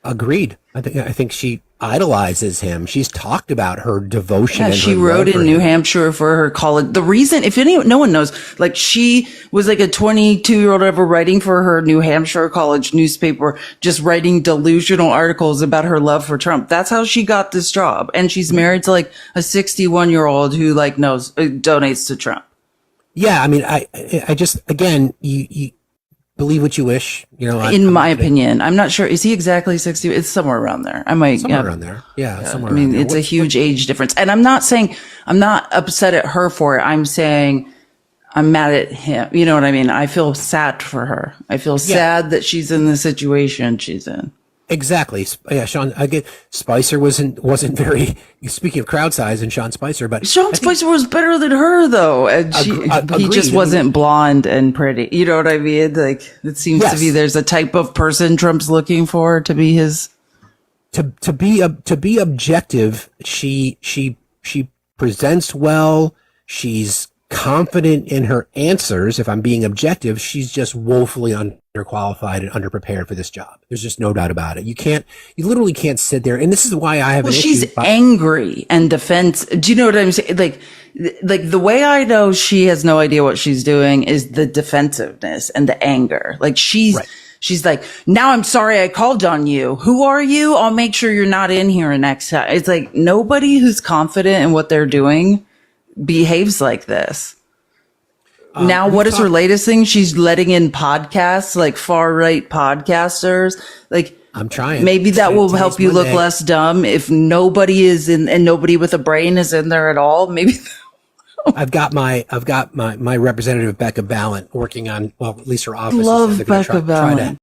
Speaker 2: Agreed. I think she idolizes him. She's talked about her devotion.
Speaker 1: Yeah, she wrote in New Hampshire for her college. The reason, no one knows, like, she was like a 22-year-old ever writing for her New Hampshire college newspaper, just writing delusional articles about her love for Trump. That's how she got this job. And she's married to like a 61-year-old who like donates to Trump.
Speaker 2: Yeah. I mean, I just, again, you believe what you wish,
Speaker 1: in my opinion, I'm not sure. Is he exactly 60? It's somewhere around there.
Speaker 2: Somewhere around there. Yeah. Somewhere. I mean,
Speaker 1: it's a huge age difference. And I'm not upset at her for it. I'm saying I'm mad at him. You know what I mean? I feel sad for her. I feel sad that she's in the situation she's in.
Speaker 2: Exactly. Yeah, Sean, Spicer wasn't very, speaking of crowd size and Sean Spicer, but
Speaker 1: Sean Spicer was better than her though. And he just wasn't blonde and pretty. You know what I mean? Like, it seems to be, there's a type of person Trump's looking for to be his.
Speaker 2: To be objective, she presents well. She's confident in her answers. If I'm being objective, she's just woefully underqualified and underprepared for this job. There's just no doubt about it. You literally can't sit there. And this is why I have an issue.
Speaker 1: She's angry and defense. Do you know what I'm saying? Like the way I know she has no idea what she's doing is the defensiveness and the anger. Like she's like, now I'm sorry I called on you. Who are you? I'll make sure you're not in here next time. It's like nobody who's confident in what they're doing behaves like this. Now, what is her latest thing? She's letting in podcasts, like far right podcasters. Like,
Speaker 2: I'm trying.
Speaker 1: Maybe that will help you look less dumb if nobody is in and nobody with a brain is in there at all. Maybe.
Speaker 2: I've got my representative Becca Ballant working on, well, at least her office.
Speaker 1: Love Becca Ballant.